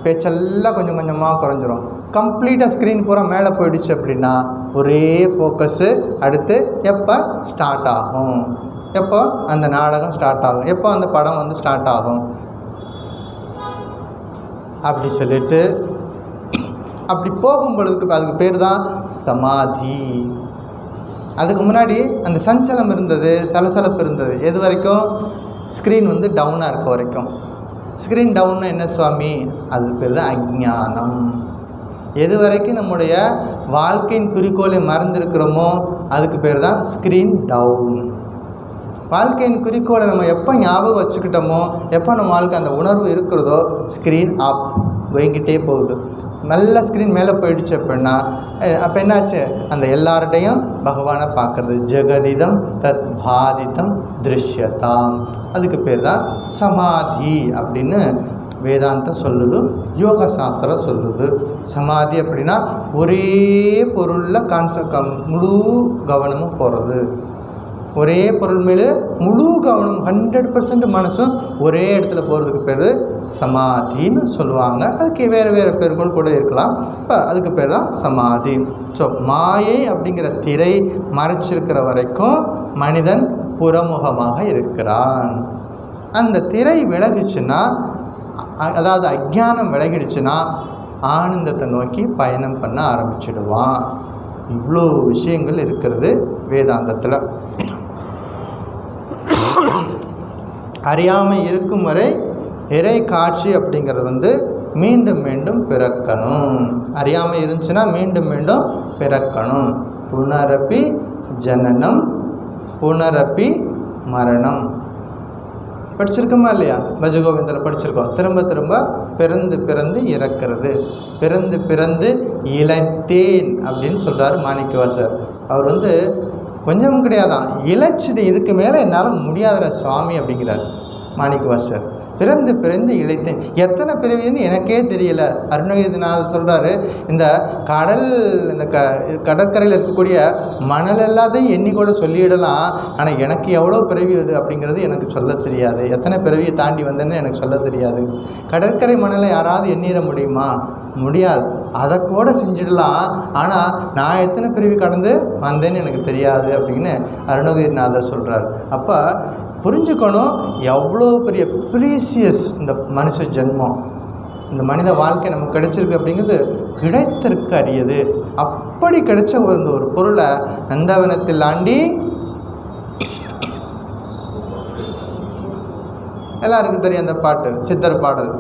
பேச்செல்லாம் கொஞ்சம் கொஞ்சமாக குறைஞ்சிடும். கம்ப்ளீட்டாக ஸ்க்ரீன் பூரா மேலே போயிடுச்சு அப்படின்னா ஒரே ஃபோக்கஸு. அடுத்து எப்போ ஸ்டார்ட் ஆகும், எப்போ அந்த நாடகம் ஸ்டார்ட் ஆகும், எப்போ அந்த படம் ஸ்டார்ட் ஆகும் அப்படி சொல்லிட்டு அப்படி போகும் பொழுதுக்கு அதுக்கு பேர் தான் சமாதி. அதுக்கு முன்னாடி அந்த சஞ்சலம் இருந்தது, சலசலப்பு இருந்தது. எது வரைக்கும், ஸ்க்ரீன் டவுனாக இருக்க வரைக்கும். ஸ்க்ரீன் டவுன்னா என்ன சுவாமி, அது பேர் தான் அஞ்ஞானம். எது வரைக்கும் நம்முடைய வாழ்க்கையின் குறிக்கோளை மறந்துருக்கிறோமோ அதுக்கு பேர் தான் ஸ்க்ரீன் டவுன். வாழ்க்கையின் குறிக்கோளை நம்ம எப்போ ஞாபகம் வச்சுக்கிட்டோமோ, எப்போ நம்ம வாழ்க்கை அந்த உணர்வு இருக்கிறதோ, ஸ்க்ரீன் அப் போய்கிட்டே போகுது. நல்ல ஸ்க்ரீன் மேலே போயிடுச்சு அப்படின்னா அப்போ என்னாச்சு, அந்த எல்லார்டையும் பகவானை பார்க்குறது. ஜெகதிதம் தத் பாதிதம் திருஷ்யதாம், அதுக்கு பேர் தான் சமாதி அப்படின்னு வேதாந்தம் சொல்லுது, யோக சாஸ்திரம் சொல்லுது. சமாதி அப்படின்னா ஒரே பொருளில் முழு கவனமும் போகிறது, ஒரே பொருள் மேலே முழு கவனம் 100% மனசும் ஒரே இடத்துல போகிறதுக்கு பேர் சமாதின்னு சொல்லுவாங்க. அதுக்கு வேறு வேறு பேர்கள் கூட இருக்கலாம். இப்போ அதுக்கு பேர் தான் சமாதி. ஸோ மாயை அப்படிங்கிற திரை மறைச்சிருக்கிற வரைக்கும் மனிதன் புறமுகமாக இருக்கிறான். அந்த திரை விலகுச்சுன்னா அதாவது அஜ்ஞானம் விலகிடுச்சுன்னா ஆனந்தத்தை நோக்கி பயணம் பண்ண ஆரம்பிச்சிடுவான். இவ்வளோ விஷயங்கள் இருக்கிறது வேதாந்தத்தில். அறியாமை இருக்கும் வரை இறை காட்சி அப்படிங்கிறது மீண்டும் மீண்டும் பிறக்கணும். அறியாமை இருந்துச்சுன்னா மீண்டும் மீண்டும் பிறக்கணும். புனரப்பி ஜனனம் புனரப்பி மரணம் படிச்சிருக்கோமா இல்லையா? பஜகோவிந்தில் படிச்சிருக்கோம். திரும்ப திரும்ப பிறந்து பிறந்து இறக்கிறது, பிறந்து பிறந்து இளைத்தேன் அப்படின்னு சொல்கிறார் மாணிக்கவாசர். அவர் கொஞ்சம் கிடையாதான், இழைச்சிட்டு இதுக்கு மேலே என்னால் முடியாத சுவாமி அப்படிங்கிறார் மாணிக்கவாசர். பிறந்து பிறந்து இழைத்தேன். எத்தனை பிறவின்னு எனக்கே தெரியல. அருணகிரிநாதர் சொல்கிறாரு, இந்த கடல் இந்த கடற்கரையில் இருக்கக்கூடிய மணல் எல்லாத்தையும் எண்ணி கூட சொல்லிடலாம், ஆனால் எனக்கு எவ்வளோ பிறவி வருது அப்படிங்கிறது எனக்கு சொல்ல தெரியாது. எத்தனை பிறவியை தாண்டி வந்தேன்னு எனக்கு சொல்ல தெரியாது. கடற்கரை மணலை யாராவது எண்ணிட முடியுமா? முடியாது. அதை கூட செஞ்சிடலாம், ஆனால் நான் எத்தனை பிறவி கடந்து வந்தேன்னு எனக்கு தெரியாது அப்படின்னு அருணகிரிநாதர் சொல்கிறார். அப்போ புரிஞ்சுக்கணும் எவ்வளோ பெரிய ப்ரீசியஸ் இந்த மனுஷ ஜென்மம், இந்த மனித வாழ்க்கை நமக்கு கிடைச்சிருக்கு அப்படிங்கிறது கிடைத்திருக்கு அரியது. அப்படி கிடைச்ச ஒரு பொருளை நந்தவனத்தில் ஆண்டி எல்லாருக்கும் தெரியும் அந்த பாட்டு, சித்தர் பாடல்,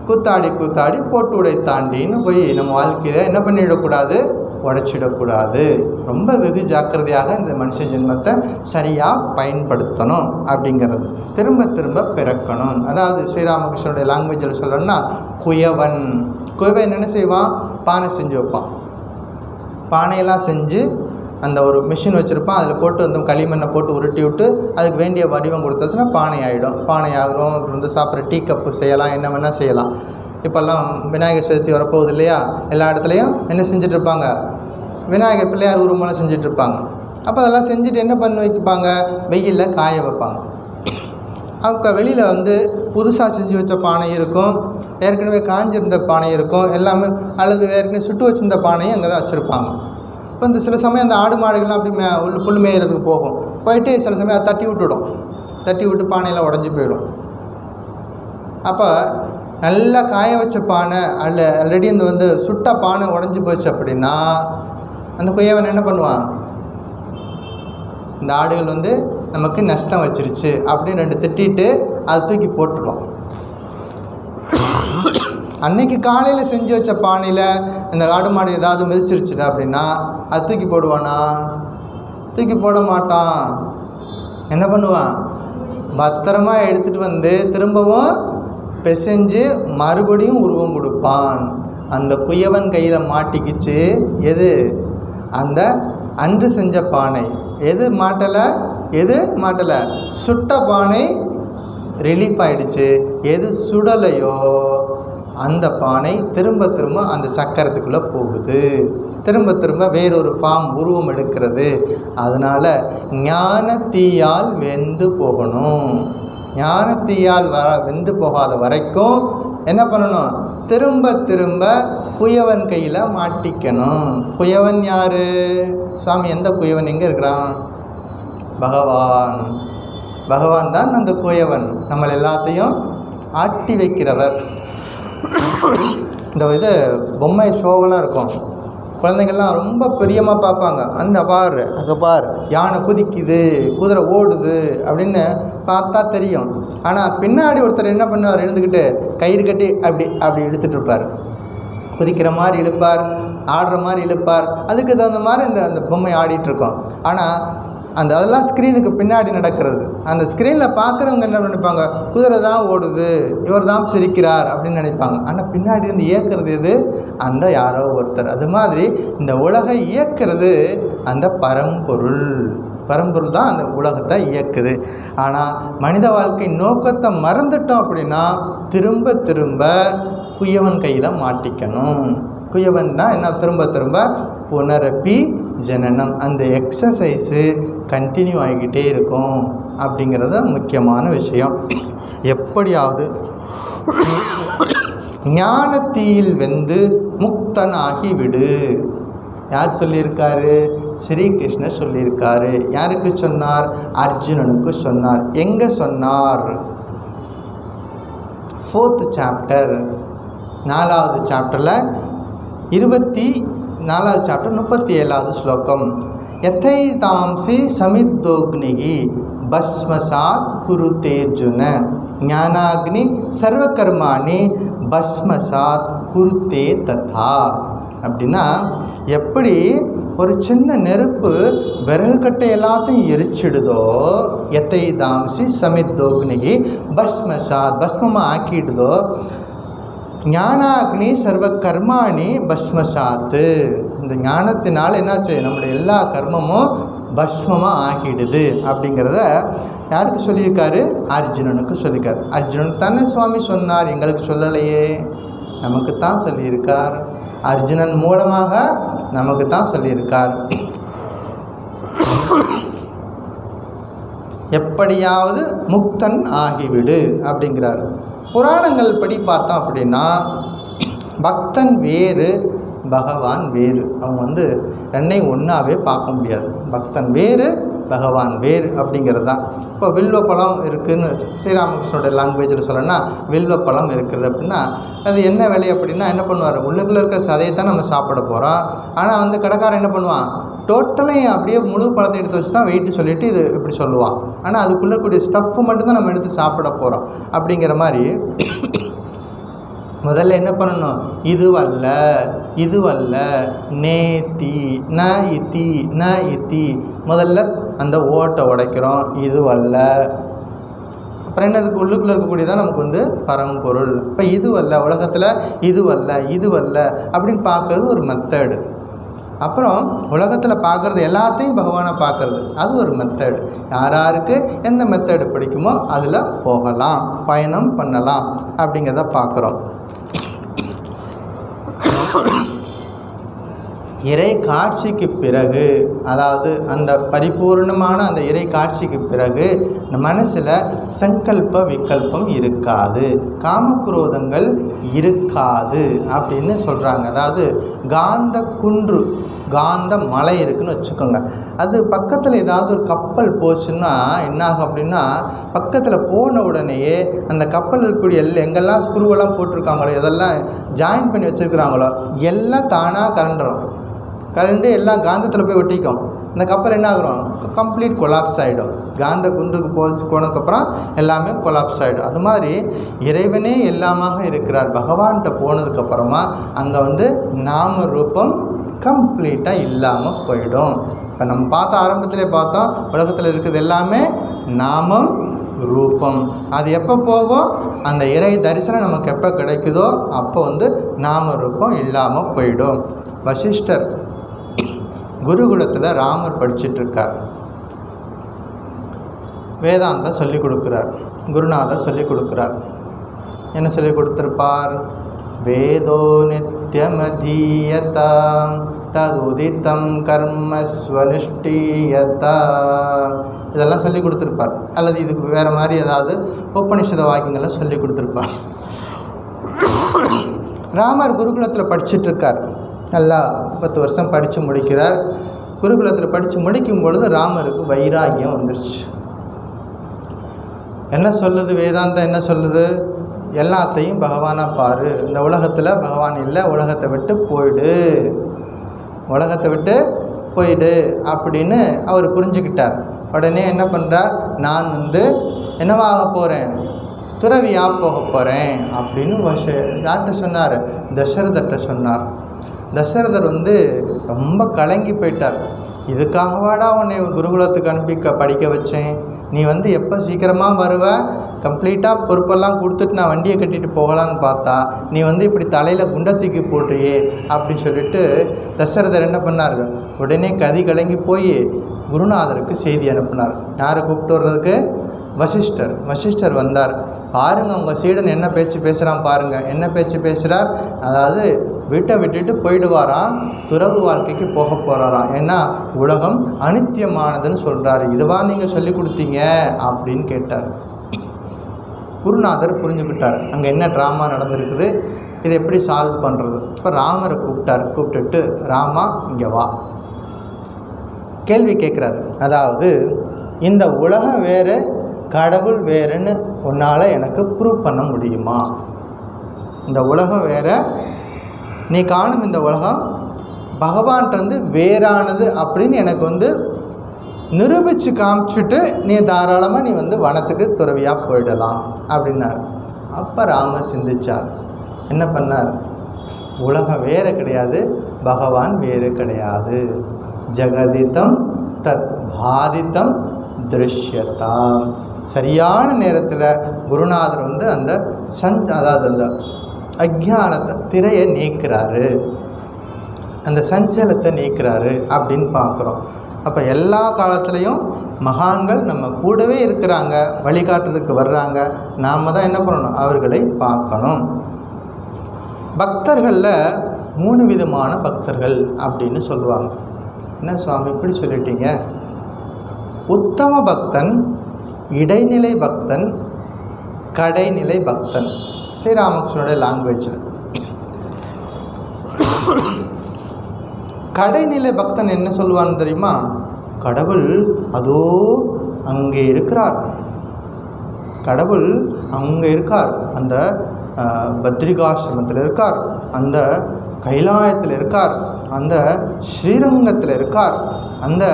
கூத்தாடி கூத்தாடி போட்டு உடை தாண்டின்னு போய் நம்ம வாழ்க்கையில் என்ன பண்ணிடக்கூடாது, உடைச்சிடக்கூடாது. ரொம்ப வெகு ஜாக்கிரதையாக இந்த மனுஷ ஜென்மத்தை சரியாக பயன்படுத்தணும் அப்படிங்கிறது. திரும்ப திரும்ப பிறக்கணும். அதாவது ஸ்ரீராமகிருஷ்ணனுடைய லாங்குவேஜில் சொல்லணும்னா குயவன் என்ன செய்வான், பானை செஞ்சு வைப்பான். பானையெல்லாம் செஞ்சு அந்த ஒரு மிஷின் வச்சுருப்பான், அதில் போட்டு களிமண்ணை போட்டு உருட்டி விட்டு அதுக்கு வேண்டிய வடிவம் கொடுத்தாச்சுன்னா பானை ஆகிடும். பானை ஆகும். அப்புறம் சாப்பிட்ற டீ கப்பு செய்யலாம், என்ன வேணால் செய்யலாம். இப்போல்லாம் விநாயகர் சதுர்த்தி வரப்போகுது இல்லையா? எல்லா இடத்துலையும் என்ன செஞ்சிட்ருப்பாங்க, விநாயகர் பிள்ளையார் உருவமெல்லாம் செஞ்சிட்ருப்பாங்க. அப்போ அதெல்லாம் செஞ்சுட்டு என்ன பண்ணி வைப்பாங்க, வெயிலில் காய வைப்பாங்க. அவங்க வெளியில் புதுசாக செஞ்சு வச்ச பானை இருக்கும், ஏற்கனவே காஞ்சிருந்த பானை இருக்கும், எல்லாமே அல்லது ஏற்கனவே சுட்டு வச்சுருந்த பானையும் அங்கே தான் வச்சுருப்பாங்க. இப்போ சில சமயம் அந்த ஆடு மாடுகள்லாம் அப்படி புல் மேயறதுக்கு போயிட்டு சில சமயம் அதை தட்டி விட்டு பானையெல்லாம் உடஞ்சி போயிடும். அப்போ நல்லா காய வச்ச பானை ஆல்ரெடி இந்த சுட்ட பானை உடஞ்சி போச்சு அப்படின்னா அந்த குயவன் என்ன பண்ணுவான், இந்த ஆடுகள் நமக்கு நஷ்டம் வச்சிருச்சு அப்படின்னு 2 திட்டிட்டு அதை தூக்கி போட்டுருவான். அன்னைக்கு காலையில் செஞ்சு வச்ச பானையில் இந்த ஆடு மாடு ஏதாவது மிதிச்சிருச்சுடா அப்படின்னா அது தூக்கி போடுவானா? தூக்கி போட மாட்டான். என்ன பண்ணுவான், பத்திரமா எடுத்துகிட்டு திரும்பவும் பிசைஞ்சு மறுபடியும் உருவம் கொடுப்பான். அந்த குயவன் கையில் மாட்டிக்கிச்சு எது, அந்த அன்று செஞ்ச பானை. எது மாட்டலை, சுட்ட பானை ரிலீஃப் ஆகிடுச்சு. எது சுடலையோ அந்த பானை திரும்ப திரும்ப அந்த சக்கரத்துக்குள்ளே போகுது, திரும்ப திரும்ப வேறொரு ஃபார்ம் உருவம் எடுக்கிறது. அதனால் ஞானத்தீயால் வெந்து போகணும். ஞானத்தீயால் வெந்து போகாத வரைக்கும் என்ன பண்ணணும், திரும்ப திரும்ப குயவன் கையில் மாட்டிக்கணும். குயவன் யார்? சுவாமி எந்த குயவன் எங்கே இருக்கிறான்? பகவான் தான் அந்த குயவன். நம்மளை எல்லாத்தையும் ஆட்டி வைக்கிறவர். இந்த பொம்மை ஷோவெல்லாம் இருக்கும், குழந்தைங்கள்லாம் ரொம்ப பிரியமாக பார்ப்பாங்க. அங்கே பார் யானை குதிக்குது, குதிரை ஓடுது அப்படின்னு பார்த்தா தெரியும். ஆனால் பின்னாடி ஒருத்தர் என்ன பண்ணுவார், எழுந்துக்கிட்டு கயிறு கட்டி அப்படி இழுத்துட்டு இருப்பார். குதிக்கிற மாதிரி இழுப்பார், ஆடுற மாதிரி இழுப்பார். அதுக்கு தகுந்த மாதிரி அந்த பொம்மை ஆடிட்டுருக்கோம். ஆனால் அதெல்லாம் ஸ்க்ரீனுக்கு பின்னாடி நடக்கிறது. அந்த ஸ்க்ரீனில் பார்க்குறவங்க என்ன நினைப்பாங்க, குதிரை தான் ஓடுது, இவர் தான் சிரிக்கிறார் அப்படின்னு நினைப்பாங்க. ஆனால் பின்னாடி இருந்து இயக்கிறது எது, அந்த யாரோ ஒருத்தர். அது மாதிரி இந்த உலகை இயக்கிறது அந்த பரம்பொருள் தான் அந்த உலகத்தை இயக்குது. ஆனால் மனித வாழ்க்கை நோக்கத்தை மறந்துட்டோம் அப்படின்னா திரும்ப திரும்ப குயவன் கையில் மாட்டிக்கணும். குயவன்னா என்ன, திரும்ப திரும்ப புனரப்பி ஜனனம், அந்த எக்ஸசைஸு கண்டினியூ ஆகிக்கிட்டே இருக்கும் அப்படிங்கிறது முக்கியமான விஷயம். எப்படியாவது ஞானத்தீயில் வெந்து முக்தன் ஆகிவிடு. யார் சொல்லியிருக்காரு? ஸ்ரீகிருஷ்ணர் சொல்லியிருக்காரு. யாருக்கு சொன்னார்? அர்ஜுனனுக்கு சொன்னார். எங்கே சொன்னார்? 4th சாப்டர் 4வது சாப்டரில் 24வது சாப்டர் 37வது ஸ்லோகம். யதைதாம்சி சமித்தோக்னிகி பஸ்மசாத் குருதேர்ஜுன ஞானாக்னி சர்வகர்மாணி பஸ்மசாத் குருதே ததா. அப்படின்னா எப்படி ஒரு சின்ன நெருப்பு விறகு கட்டை எல்லாத்தையும் எரிச்சிடுதோ, யதைதாம்சி சமித்தோக்னிகி பஸ்மசாத் பஸ்மமாக ஆக்கிடுதோ, ஞானாக்னி சர்வ கர்மாணி பஸ்மசாத்து. இந்த ஞானத்தினால் என்னாச்சு, நம்முடைய எல்லா கர்மமும் பஸ்மமாக ஆகிடுது அப்படிங்கிறத யாருக்கு சொல்லியிருக்காரு? அர்ஜுனனுக்கு சொல்லியிருக்கார். அர்ஜுனனுக்கு தானே சுவாமி சொன்னார், எங்களுக்கு சொல்லலையே. நமக்கு தான் சொல்லியிருக்கார். அர்ஜுனன் மூலமாக நமக்கு தான் சொல்லியிருக்கார். எப்படியாவது முக்தன் ஆகிவிடு அப்படிங்கிறார். புராணங்கள் படி பார்த்தோம் அப்படின்னா பக்தன் வேறு, பகவான் வேறு. அவங்க ரெண்டையும் ஒன்றாவே பார்க்க முடியாது. பக்தன் வேறு, பகவான் வேறு அப்படிங்கிறது தான். இப்போ வில்வப்பழம் இருக்குதுன்னு ஸ்ரீராமகிருஷ்ணோட லாங்குவேஜில் சொல்லணும்னா, வில்வப்பழம் இருக்குது அப்படின்னா அது என்ன விலை அப்படின்னா என்ன பண்ணுவார், உள்ளுக்குள்ளே இருக்கிற சதையை தான் நம்ம சாப்பிட போகிறோம். ஆனால் கடைக்காரன் என்ன பண்ணுவான், டோட்டலையும் அப்படியே முழு பழத்தை எடுத்து வச்சு தான் வெயிட்டு சொல்லிவிட்டு இது இப்படி சொல்லுவான். ஆனால் அதுக்குள்ளே கூடிய ஸ்டஃப்பு மட்டும்தான் நம்ம எடுத்து சாப்பிட போகிறோம். அப்படிங்கிற மாதிரி முதல்ல என்ன பண்ணணும், இதுவல்ல இதுவல்ல நேத்தி ந இத்தி ந இத்தி, முதல்ல அந்த ஓட்டை உடைக்கிறோம், இதுவல்ல. அப்புறம் என்னதுக்கு உள்ளுக்குள்ளே இருக்கக்கூடியதான் நமக்கு பரம்பொருள். இப்போ இதுவல்ல, உலகத்தில் இதுவல்ல இதுவல்ல அப்படின்னு பார்க்கறது ஒரு மெத்தடு. அப்புறம் உலகத்தில் பார்க்குறது எல்லாத்தையும் பகவானை பார்க்குறது, அது ஒரு மெத்தடு. யாராருக்கு எந்த மெத்தடு பிடிக்குமோ அதில் போகலாம், பயணம் பண்ணலாம் அப்படிங்கிறத பார்க்குறோம். இறை காட்சிக்கு பிறகு, அதாவது அந்த பரிபூர்ணமான அந்த இறை காட்சிக்கு பிறகு மனசில் சங்கல்ப விகல்பம் இருக்காது, காமக்ரோதங்கள் இருக்காது அப்படின்னு சொல்கிறாங்க. அதாவது காந்த குன்று, காந்த மலை இருக்குதுன்னு வச்சுக்கோங்க. அது பக்கத்தில் ஏதாவது ஒரு கப்பல் போச்சுன்னா என்னாகும் அப்படின்னா, பக்கத்தில் போன உடனேயே அந்த கப்பல் இருக்கக்கூடிய எங்கெல்லாம் ஸ்க்ரூவெல்லாம் போட்டிருக்காங்களோ, எதெல்லாம் ஜாயின் பண்ணி வச்சுருக்குறாங்களோ எல்லாம் தானாக கலண்டு எல்லாம் காந்தத்தில் போய் ஒட்டிக்கும். இந்த கப்பல் என்ன ஆகிறோம், கம்ப்ளீட் கொலாப்ஸ் ஆகிடும். காந்த குன்றுக்கு போனதுக்கப்புறம் எல்லாமே கொலாப்ஸ் ஆகிடும். அது மாதிரி இறைவனே எல்லாமாக இருக்கிறார். பகவான்கிட்ட போனதுக்கப்புறமா அங்கே நாம ரூபம் கம்ப்ளீட்டாக இல்லாமல் போயிடும். இப்போ நம்ம ஆரம்பத்திலே பார்த்தோம், உலகத்தில் இருக்கிறது எல்லாமே நாமம் ரூபம். அது எப்போ போகும், அந்த இறை தரிசனம் நமக்கு எப்போ கிடைக்குதோ அப்போ நாம ரூபம் இல்லாமல் போயிடும். வசிஷ்டர் குருகுலத்தில் ராமர் படிச்சிட்ருக்கார். வேதாந்தம் சொல்லிக் கொடுக்குறார். குருநாதர் சொல்லிக் கொடுக்குறார். என்ன சொல்லிக் கொடுத்துருப்பார், வேதோ நித்யமதீயதா ததுதிதம் கர்மஸ்வனுஷ்டீயதா, இதெல்லாம் சொல்லி கொடுத்துருப்பார். அல்லது இதுக்கு வேறு மாதிரி ஏதாவது உபநிஷத வாக்கியங்களை சொல்லி கொடுத்துருப்பார். ராமர் குருகுலத்தில் படிச்சிட்ருக்கார். நல்லா 10 வருஷம் படித்து முடிக்கிறார். குருகுலத்தில் படித்து முடிக்கும் பொழுது ராமருக்கு வைராகியம் வந்துருச்சு. என்ன சொல்லுது வேதாந்தம், என்ன சொல்லுது, எல்லாத்தையும் பகவானாக பாரு, இந்த உலகத்தில் பகவான் இல்லை, உலகத்தை விட்டு போயிடு, உலகத்தை விட்டு போயிடு அப்படின்னு அவர் புரிஞ்சுக்கிட்டார். உடனே என்ன பண்ணுறார், நான் என்னவாக போகிறேன், துறவியாக போக போகிறேன் அப்படின்னு யார்கிட்ட சொன்னார், தசரதர்கிட்ட சொன்னார். தசரதர் ரொம்ப கலங்கி போயிட்டார். இதுக்காகவாடா உன்னை குருகுலத்துக்கு அனுப்பி படிக்க வச்சேன், நீ எப்போ சீக்கிரமாக வருவ, கம்ப்ளீட்டாக பொறுப்பெல்லாம் கொடுத்துட்டு நான் வண்டியை கட்டிட்டு போகலான்னு பார்த்தா நீ இப்படி தலையில் குண்டத்துக்கு போடுறியே அப்படி சொல்லிட்டு தசரதர் என்ன பண்ணார், உடனே கதி கலங்கி போய் குருநாதருக்கு செய்தி அனுப்பினார். யாரை கூப்பிட்டு வர்றதுக்கு, வசிஷ்டர் வந்தார். பாருங்கள் உங்கள் சீடன் என்ன பேச்சு பேசுகிறான் பாருங்கள், என்ன பேச்சு பேசுகிறார், அதாவது வீட்டை விட்டுட்டு போயிடுவாராம், துறவு வாழ்க்கைக்கு போக போகிறாராம். ஏன்னா உலகம் அனித்தியமானதுன்னு சொல்கிறாரு, இதுவா நீங்கள் சொல்லி கொடுத்தீங்க அப்படின்னு கேட்டார். குருநாதர் புரிஞ்சுக்கிட்டார் அங்கே என்ன ட்ராமா நடந்திருக்குது, இதை எப்படி சால்வ் பண்ணுறது. இப்போ ராமரை கூப்பிட்டுட்டு ராமா இங்கே வா, கேள்வி கேட்குறாரு. அதாவது இந்த உலகம் வேறு, கடவுள் வேறுன்னு உன்னால் எனக்கு ப்ரூவ் பண்ண முடியுமா? இந்த உலகம் வேறு, நீ காணும் இந்த உலகம் பகவான்கிட்ட வேறானது அப்படின்னு எனக்கு நிரூபித்து காமிச்சுட்டு நீ தாராளமாக நீ வனத்துக்கு துறவியாக போயிடலாம் அப்படின்னார். அப்போ ராமர் சிந்திச்சார். என்ன பண்ணார்? உலகம் வேறு கிடையாது, பகவான் வேறு கிடையாது. ஜெகதிதம் தத் பாதிதம் திருஷ்யதாம். சரியான நேரத்தில் குருநாதர் அந்த அதாவது அந்த அஜ்ஞானத்தை திரையை நீக்கிறாரு, அந்த சஞ்சலத்தை நீக்கிறாரு அப்படின்னு பார்க்குறோம். அப்போ எல்லா காலத்துலேயும் மகான்கள் நம்ம கூடவே இருக்கிறாங்க, வழிகாட்டுறதுக்கு வர்றாங்க. நாம் தான் என்ன பண்ணணும்? அவர்களை பார்க்கணும். பக்தர்களில் 3 விதமான பக்தர்கள் அப்படின்னு சொல்லுவாங்க. என்ன சுவாமி இப்படி சொல்லிட்டீங்க? உத்தம பக்தன், இடைநிலை பக்தன், கடைநிலை பக்தன். ஸ்ரீராமகிருஷ்ணனுடைய லாங்குவேஜில் கடைநிலை பக்தன் என்ன சொல்லுவான்னு தெரியுமா? கடவுள் அதோ அங்கே இருக்கிறார், கடவுள் அங்கே இருக்கார், அந்த பத்ரிகாசிரமத்தில் இருக்கார், அந்த கைலாயத்தில் இருக்கார், அந்த ஸ்ரீரங்கத்தில் இருக்கார், அந்த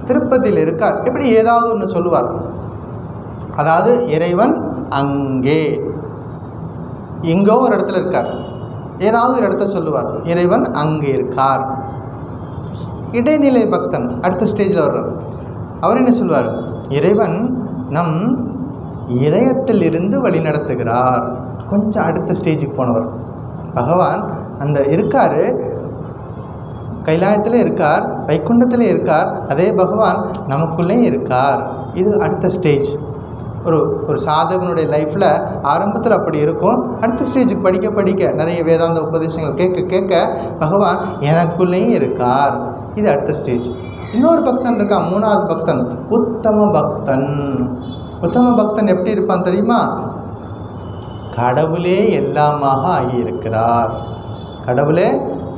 திருப்பதியில் இருக்கார், இப்படி ஏதாவது ஒன்று சொல்லுவார். அதாவது இறைவன் அங்கே எங்கோ ஒரு இடத்துல இருக்கார், ஏதாவது ஒரு இடத்த சொல்லுவார், இறைவன் அங்கே இருக்கார். இடைநிலை பக்தன் அடுத்த ஸ்டேஜில் வர்றார். அவர் என்ன சொல்வார்? இறைவன் நம் இதயத்தில் இருந்து வழி நடத்துகிறார். கொஞ்சம் அடுத்த ஸ்டேஜுக்கு போனவர். பகவான் அந்த இருக்கார், கைலாயத்தில் இருக்கார், வைகுண்டத்தில் இருக்கார், அதே பகவான் நமக்குள்ளே இருக்கார். இது அடுத்த ஸ்டேஜ். ஒரு சாதகனுடைய லைஃப்பில் ஆரம்பத்தில் அப்படி இருக்கும். அடுத்த ஸ்டேஜுக்கு படிக்க படிக்க நிறைய வேதாந்த உபதேசங்கள் கேட்க கேட்க பகவான் எனக்குள்ளேயும் இருக்கார். இது அடுத்த ஸ்டேஜ். இன்னொரு பக்தன் இருக்கான், 3வது பக்தன், உத்தம பக்தன். உத்தம பக்தன் எப்படி இருப்பான் தெரியுமா? கடவுளே எல்லாமாக ஆகியிருக்கிறார். கடவுளே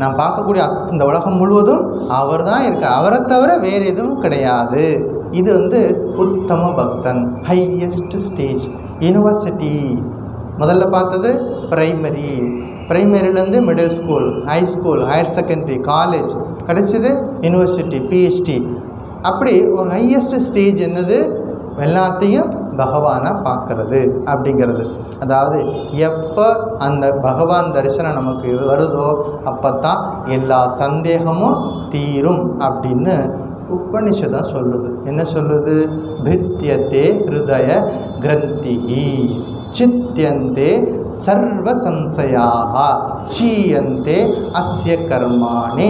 நான் பார்க்கக்கூடிய இந்த உலகம் முழுவதும் அவர் தான் இருக்கார், அவரை தவிர வேறு எதுவும் கிடையாது. இது உத்தம பக்தன், ஹையஸ்ட் ஸ்டேஜ். யூனிவர்சிட்டி முதல்ல பார்த்தது பிரைமரி, பிரைமரியிலேருந்து middle school, high school, higher secondary, college, கிடைச்சது யூனிவர்சிட்டி, பிஹெச்டி. அப்படி ஒரு ஹையஸ்ட் ஸ்டேஜ் என்னது? எல்லாத்தையும் பகவானாக பார்க்கறது அப்படிங்கிறது. அதாவது எப்போ அந்த பகவான் தரிசனம் நமக்கு வருதோ அப்போ தான் எல்லா சந்தேகமும் தீரும் அப்படின்னு உபனிஷதம் சொல்லுது. என்ன சொல்லுது? பித்யதே ஹிருதய கிரந்திஹி சித்யந்தே சர்வ சம்சயாக சீயந்தே அஸ்ய கர்மாணி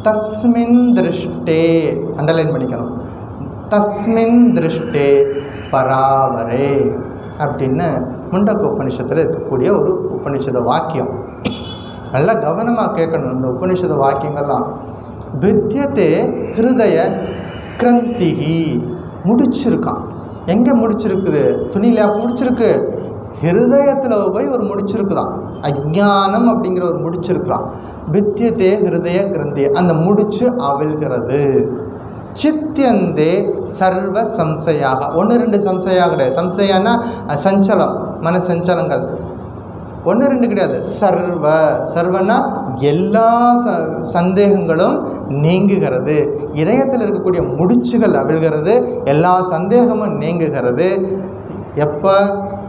தஸ்மின் திருஷ்டே. அண்டர்லைன் பண்ணிக்கணும். தஸ்மின் திருஷ்டே பராவரே அப்படின்னு முண்டக்க உபனிஷத்தில் இருக்கக்கூடிய ஒரு உபனிஷத வாக்கியம். நல்லா கவனமாக கேட்கணும் இந்த உபனிஷத வாக்கியங்கள்லாம். பித்யதே ஹிருதய கிரந்திஹி, முடிச்சிருக்கான். எங்கே முடிச்சிருக்குது? துணியில முடிச்சிருக்கு, ஹிருதயத்தில் போய் ஒரு முடிச்சிருக்குதான். அஜ்ஞானம் அப்படிங்கிற ஒரு முடிச்சிருக்கிறான். பித்யதே ஹிருதய கிரந்தி, அந்த முடிச்சு அவிழ்கிறது. சித்தியந்தே சர்வ சம்சயாக, 1-2 சம்சயாக கிடையாது. சம்சயானா சஞ்சலம், மன சஞ்சலங்கள் 1-2 கிடையாது. சர்வனா எல்லா சந்தேகங்களும் நீங்குகிறது. இதயத்தில் இருக்கக்கூடிய முடிச்சுகள் அவிழ்கிறது, எல்லா சந்தேகமும் நீங்குகிறது. எப்போ?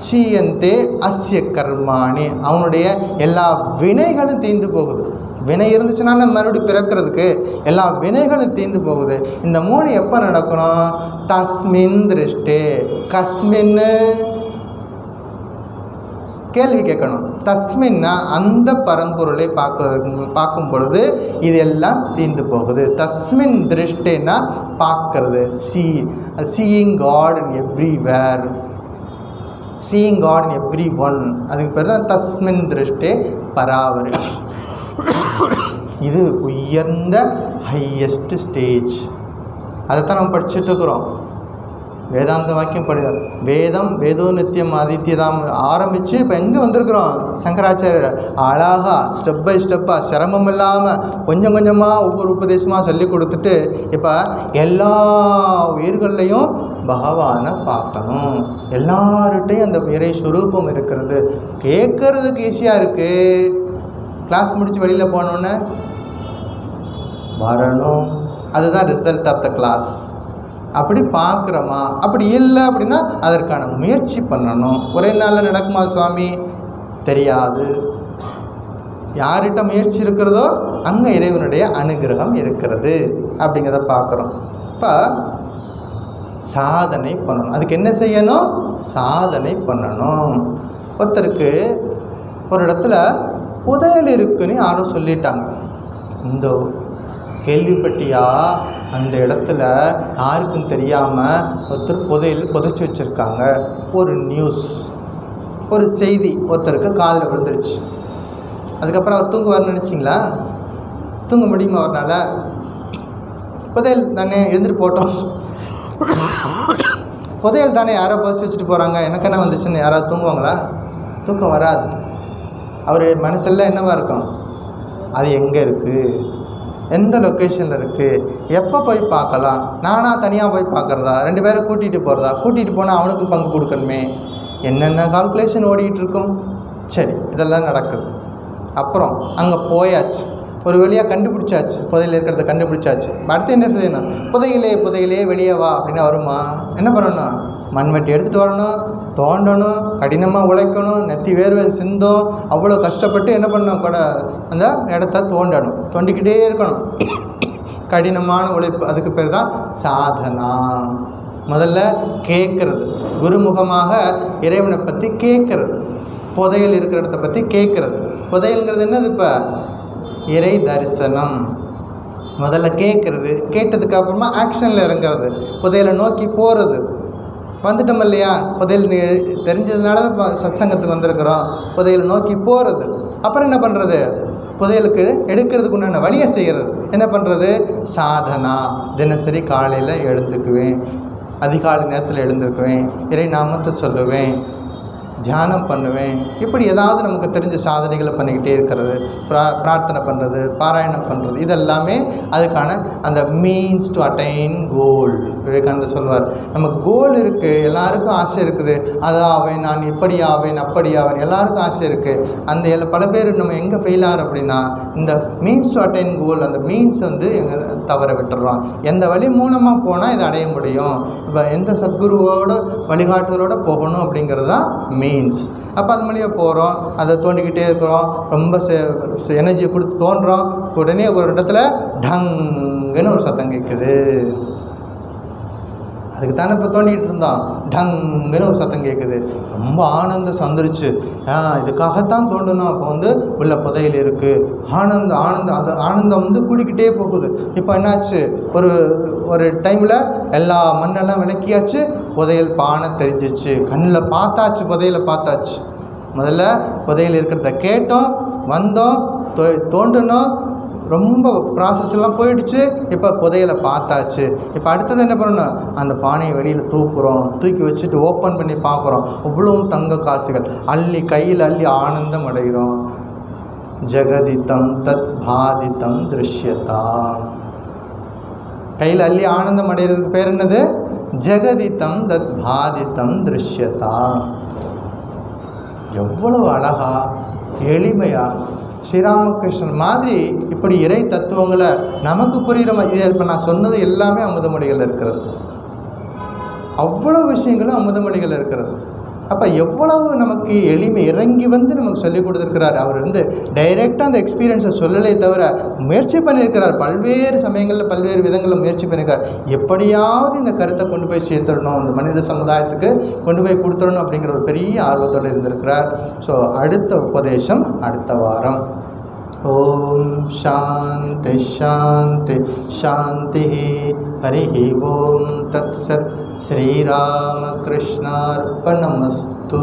சீயந்தே அஸ்ய கர்மாணி, அவனுடைய எல்லா வினைகளும் தீர்ந்து போகுது. வினை இருந்துச்சுன்னா நம்ம மறுபடியும் பிறக்கிறதுக்கு எல்லா வினைகளும் தீர்ந்து போகுது. இந்த 3 எப்போ நடக்கணும்? தஸ்மின் திருஷ்டே. கஸ்மின்னு கேள்வி கேட்கணும். தஸ்மின்னா அந்த பரம்பொருளை பார்க்கும் பொழுது இதெல்லாம் தீர்ந்து போகுது. தஸ்மின் திருஷ்டேன்னா பார்க்கறது, seeing God in everywhere, seeing God in every one. அதுக்கு பேர் தான் தஸ்மின் திருஷ்டே பராவரி. இது உயர்ந்த ஹையஸ்ட் ஸ்டேஜ். அதைத்தான் நம்ம படிச்சுட்டு இருக்கிறோம். வேதாந்த வாக்கியம் வேதோ நித்தியம் ஆதித்யதாம் ஆரம்பித்து இப்போ எங்கே வந்திருக்கிறோம்? சங்கராச்சாரியர் அழகாக ஸ்டெப் பை ஸ்டெப்பாக சிரமம் இல்லாமல் கொஞ்சம் கொஞ்சமாக ஒவ்வொரு உபதேசமாக சொல்லி கொடுத்துட்டு இப்போ எல்லா உயிர்கள்லையும் பகவானை பார்க்கணும். எல்லார்கிட்டையும் அந்த இறை சுரூபம் இருக்கிறது. கேட்கறதுக்கு ஈஸியாக இருக்குது. கிளாஸ் முடித்து வெளியில் போனோன்னே வரணும், அதுதான் ரிசல்ட் ஆஃப் த கிளாஸ். அப்படி பார்க்குறோமா? அப்படி இல்லை அப்படின்னா அதற்கான முயற்சி பண்ணணும். ஒரே நாளில் நடக்குமா சுவாமி? தெரியாது. யார்கிட்ட முயற்சி இருக்கிறதோ அங்கே இறைவனுடைய அனுகிரகம் இருக்கிறது அப்படிங்கிறத பார்க்குறோம். இப்போ சாதனை பண்ணணும். அதுக்கு என்ன செய்யணும்? சாதனை பண்ணணும். ஒருத்தருக்கு ஒரு இடத்துல புதையல் இருக்குன்னு யாரும் சொல்லிட்டாங்க. இந்த கேள்விப்பட்டியா? அந்த இடத்துல யாருக்கும் தெரியாமல் ஒருத்தர் புதைச்சி வச்சுருக்காங்க. ஒரு நியூஸ், ஒரு செய்தி ஒருத்தருக்கு காதில் விழுந்துருச்சு. அதுக்கப்புறம் அவர் தூங்குவார்னு நினச்சிங்களா? தூங்க முடியுமா அவரால்? புதையல் தானே, எழுந்துட்டு போட்டோம். புதையல் தானே, யாரோ புதைச்சி வச்சுட்டு போகிறாங்க, எனக்கு என்ன வந்துச்சுன்னு யாராவது தூங்குவாங்களா? தூக்கம் வராது. அவர் மனசெல்லாம் என்னவாக இருக்கும்? அது எங்கே இருக்குது, எந்த லொக்கேஷனில் இருக்குது, எப்போ போய் பார்க்கலாம், நானாக தனியாக போய் பார்க்குறதா, 2 பேரை கூட்டிகிட்டு போகிறதா, கூட்டிகிட்டு போனால் அவனுக்கு பங்கு கொடுக்கணுமே, என்னென்ன கால்குலேஷன் ஓடிக்கிட்டு இருக்கும். சரி, இதெல்லாம் நடக்குது. அப்புறம் அங்கே போயாச்சு, ஒரு வழியாக கண்டுபிடிச்சாச்சு, புதையில் இருக்கிறத கண்டுபிடிச்சாச்சு. அடுத்து என்ன செய்யணும்? புதையிலே வெளியே வா அப்படின்னா வருமா? என்ன பண்ணணும்? மண்வெட்டி எடுத்துகிட்டு வரணும், தோண்டணும், கடினமாக உழைக்கணும், நெத்தி வேர்வை சிந்தும், அவ்வளோ கஷ்டப்பட்டு என்ன பண்ணணும்? கூட அந்த இடத்த தோண்டிக்கிட்டே இருக்கணும். கடினமான உழைப்பு, அதுக்கு பேர் தான் சாதனா. முதல்ல கேட்குறது, குருமுகமாக இறைவனை பற்றி கேட்குறது, புதையல் இருக்கிற இடத்த பற்றி கேட்குறது. புதையல்ங்கிறது என்னது? இப்போ இறை தரிசனம். முதல்ல கேட்குறது, கேட்டதுக்கு அப்புறமா ஆக்ஷனில் இறங்குறது, புதையலை நோக்கி போகிறது. வந்துட்டோம் இல்லையா? புதையல் தெரிஞ்சதுனால சத்சங்கத்துக்கு வந்திருக்கிறோம். புதையலை நோக்கி போகிறது. அப்புறம் என்ன பண்ணுறது? புதையலுக்கு எடுக்கிறதுக்கு உண்டான வழியை செய்கிறது. என்ன பண்ணுறது? சாதனா. தினசரி காலையில் எழுந்துக்குவேன், அதிகாலை நேரத்தில் எழுந்திருக்குவேன், இறை நாமத்தை சொல்லுவேன், தியானம் பண்ணுவேன். இப்படி ஏதாவது நமக்கு தெரிஞ்ச சாதனைகளை பண்ணிக்கிட்டே இருக்கிறது, பிரார்த்தனை பண்ணுறது, பாராயணம் பண்ணுறது, இதெல்லாமே அதுக்கான அந்த மீன்ஸ் டு அட்டைன் கோல். விவேகானந்தர் சொல்வார், நமக்கு கோல் இருக்குது, எல்லாருக்கும் ஆசை இருக்குது, அதாவேன், நான் இப்படி ஆவேன், அப்படி ஆவேன், எல்லாருக்கும் ஆசை இருக்குது. அந்த பல பேர் நம்ம எங்கே ஃபெயில் ஆகிறோம் அப்படின்னா இந்த மீன்ஸ் டு அட்டைன் கோல், அந்த மீன்ஸ் எங்கே தவற விட்டுறோம். எந்த வழி மூலமாக போனால் இதை அடைய முடியும், இப்போ எந்த சத்குருவோட வழிகாட்டுதலோடு போகணும் அப்படிங்கிறது தான் மீன்ஸ். அப்போ அது மூலியம் போகிறோம், அதை தோண்டிக்கிட்டே இருக்கிறோம், ரொம்ப எனர்ஜியை கொடுத்து தோன்றோம். உடனே ஒரு இடத்துல டங்குன்னு ஒரு சத்தம் கேட்குது. அதுக்கு தானே இப்போ தோண்டிகிட்டு இருந்தோம். டங்குன்னு ஒரு சத்தம் கேட்குது. ரொம்ப ஆனந்தம் சந்திரிச்சு, இதுக்காகத்தான் தோண்டணும். அப்போ உள்ள புதையல் இருக்குது. அந்த ஆனந்தம் கூடிக்கிட்டே போகுது. இப்போ என்னாச்சு? ஒரு டைமில் எல்லா மண்ணெல்லாம் விளக்கியாச்சு, புதையல் பானை தெரிஞ்சிச்சு, கண்ணில் பார்த்தாச்சு, புதையலை பார்த்தாச்சு. முதல்ல புதையல் இருக்கிறத கேட்டோம், வந்தோம், தோண்டணும், ரொம்ப ப்ராசஸ்லாம் போயிடுச்சு. இப்போ புதையலை பார்த்தாச்சு. இப்போ அடுத்தது என்ன பண்ணணும்? அந்த பானையை வெளியில் தூக்கி வச்சுட்டு ஓப்பன் பண்ணி பார்க்குறோம். அவ்வளோ தங்க காசுகள் கையில் அள்ளி ஆனந்தம் அடைகிறோம். ஜெகதித்தம் தத் பாதித்தம் திருஷ்யதாம். கையில் அள்ளி ஆனந்தம் அடைகிறதுக்கு பேர் என்னது? ஜெகதித்தம் தத் பாதித்தம் திருஷ்யதாம். எவ்வளவு அழகா, எளிமையா, ஸ்ரீராமகிருஷ்ணன் மாதிரி இப்படி இறை தத்துவங்களை நமக்கு புரிகிற மாதிரி. இப்போ நான் சொன்னது எல்லாமே அமுதமொழிகள் இருக்கிறது, அவ்வளோ விஷயங்களும் அமுதமொழிகள் இருக்கிறது. அப்போ எவ்வளவு நமக்கு எளிமை இறங்கி நமக்கு சொல்லிக் கொடுத்துருக்கிறார். அவர் டைரெக்டாக அந்த எக்ஸ்பீரியன்ஸை சொல்லலே தவிர முயற்சி பண்ணியிருக்கிறார். பல்வேறு சமயங்களில் பல்வேறு விதங்களில் முயற்சி பண்ணியிருக்கார். எப்படியாவது இந்த கருத்தை கொண்டு போய் சேர்த்துடணும், இந்த மனித சமுதாயத்துக்கு கொண்டு போய் கொடுத்துடணும் அப்படிங்கிற ஒரு பெரிய ஆர்வத்தோடு இருந்திருக்கிறார். ஸோ அடுத்த உபதேசம் அடுத்த வாரம். ஓம் சாந்தி சாந்தி சாந்தி. ஹரி ஓம் தத் சத். ஸ்ரீராமகிருஷ்ணார்ப்பணமஸ்து.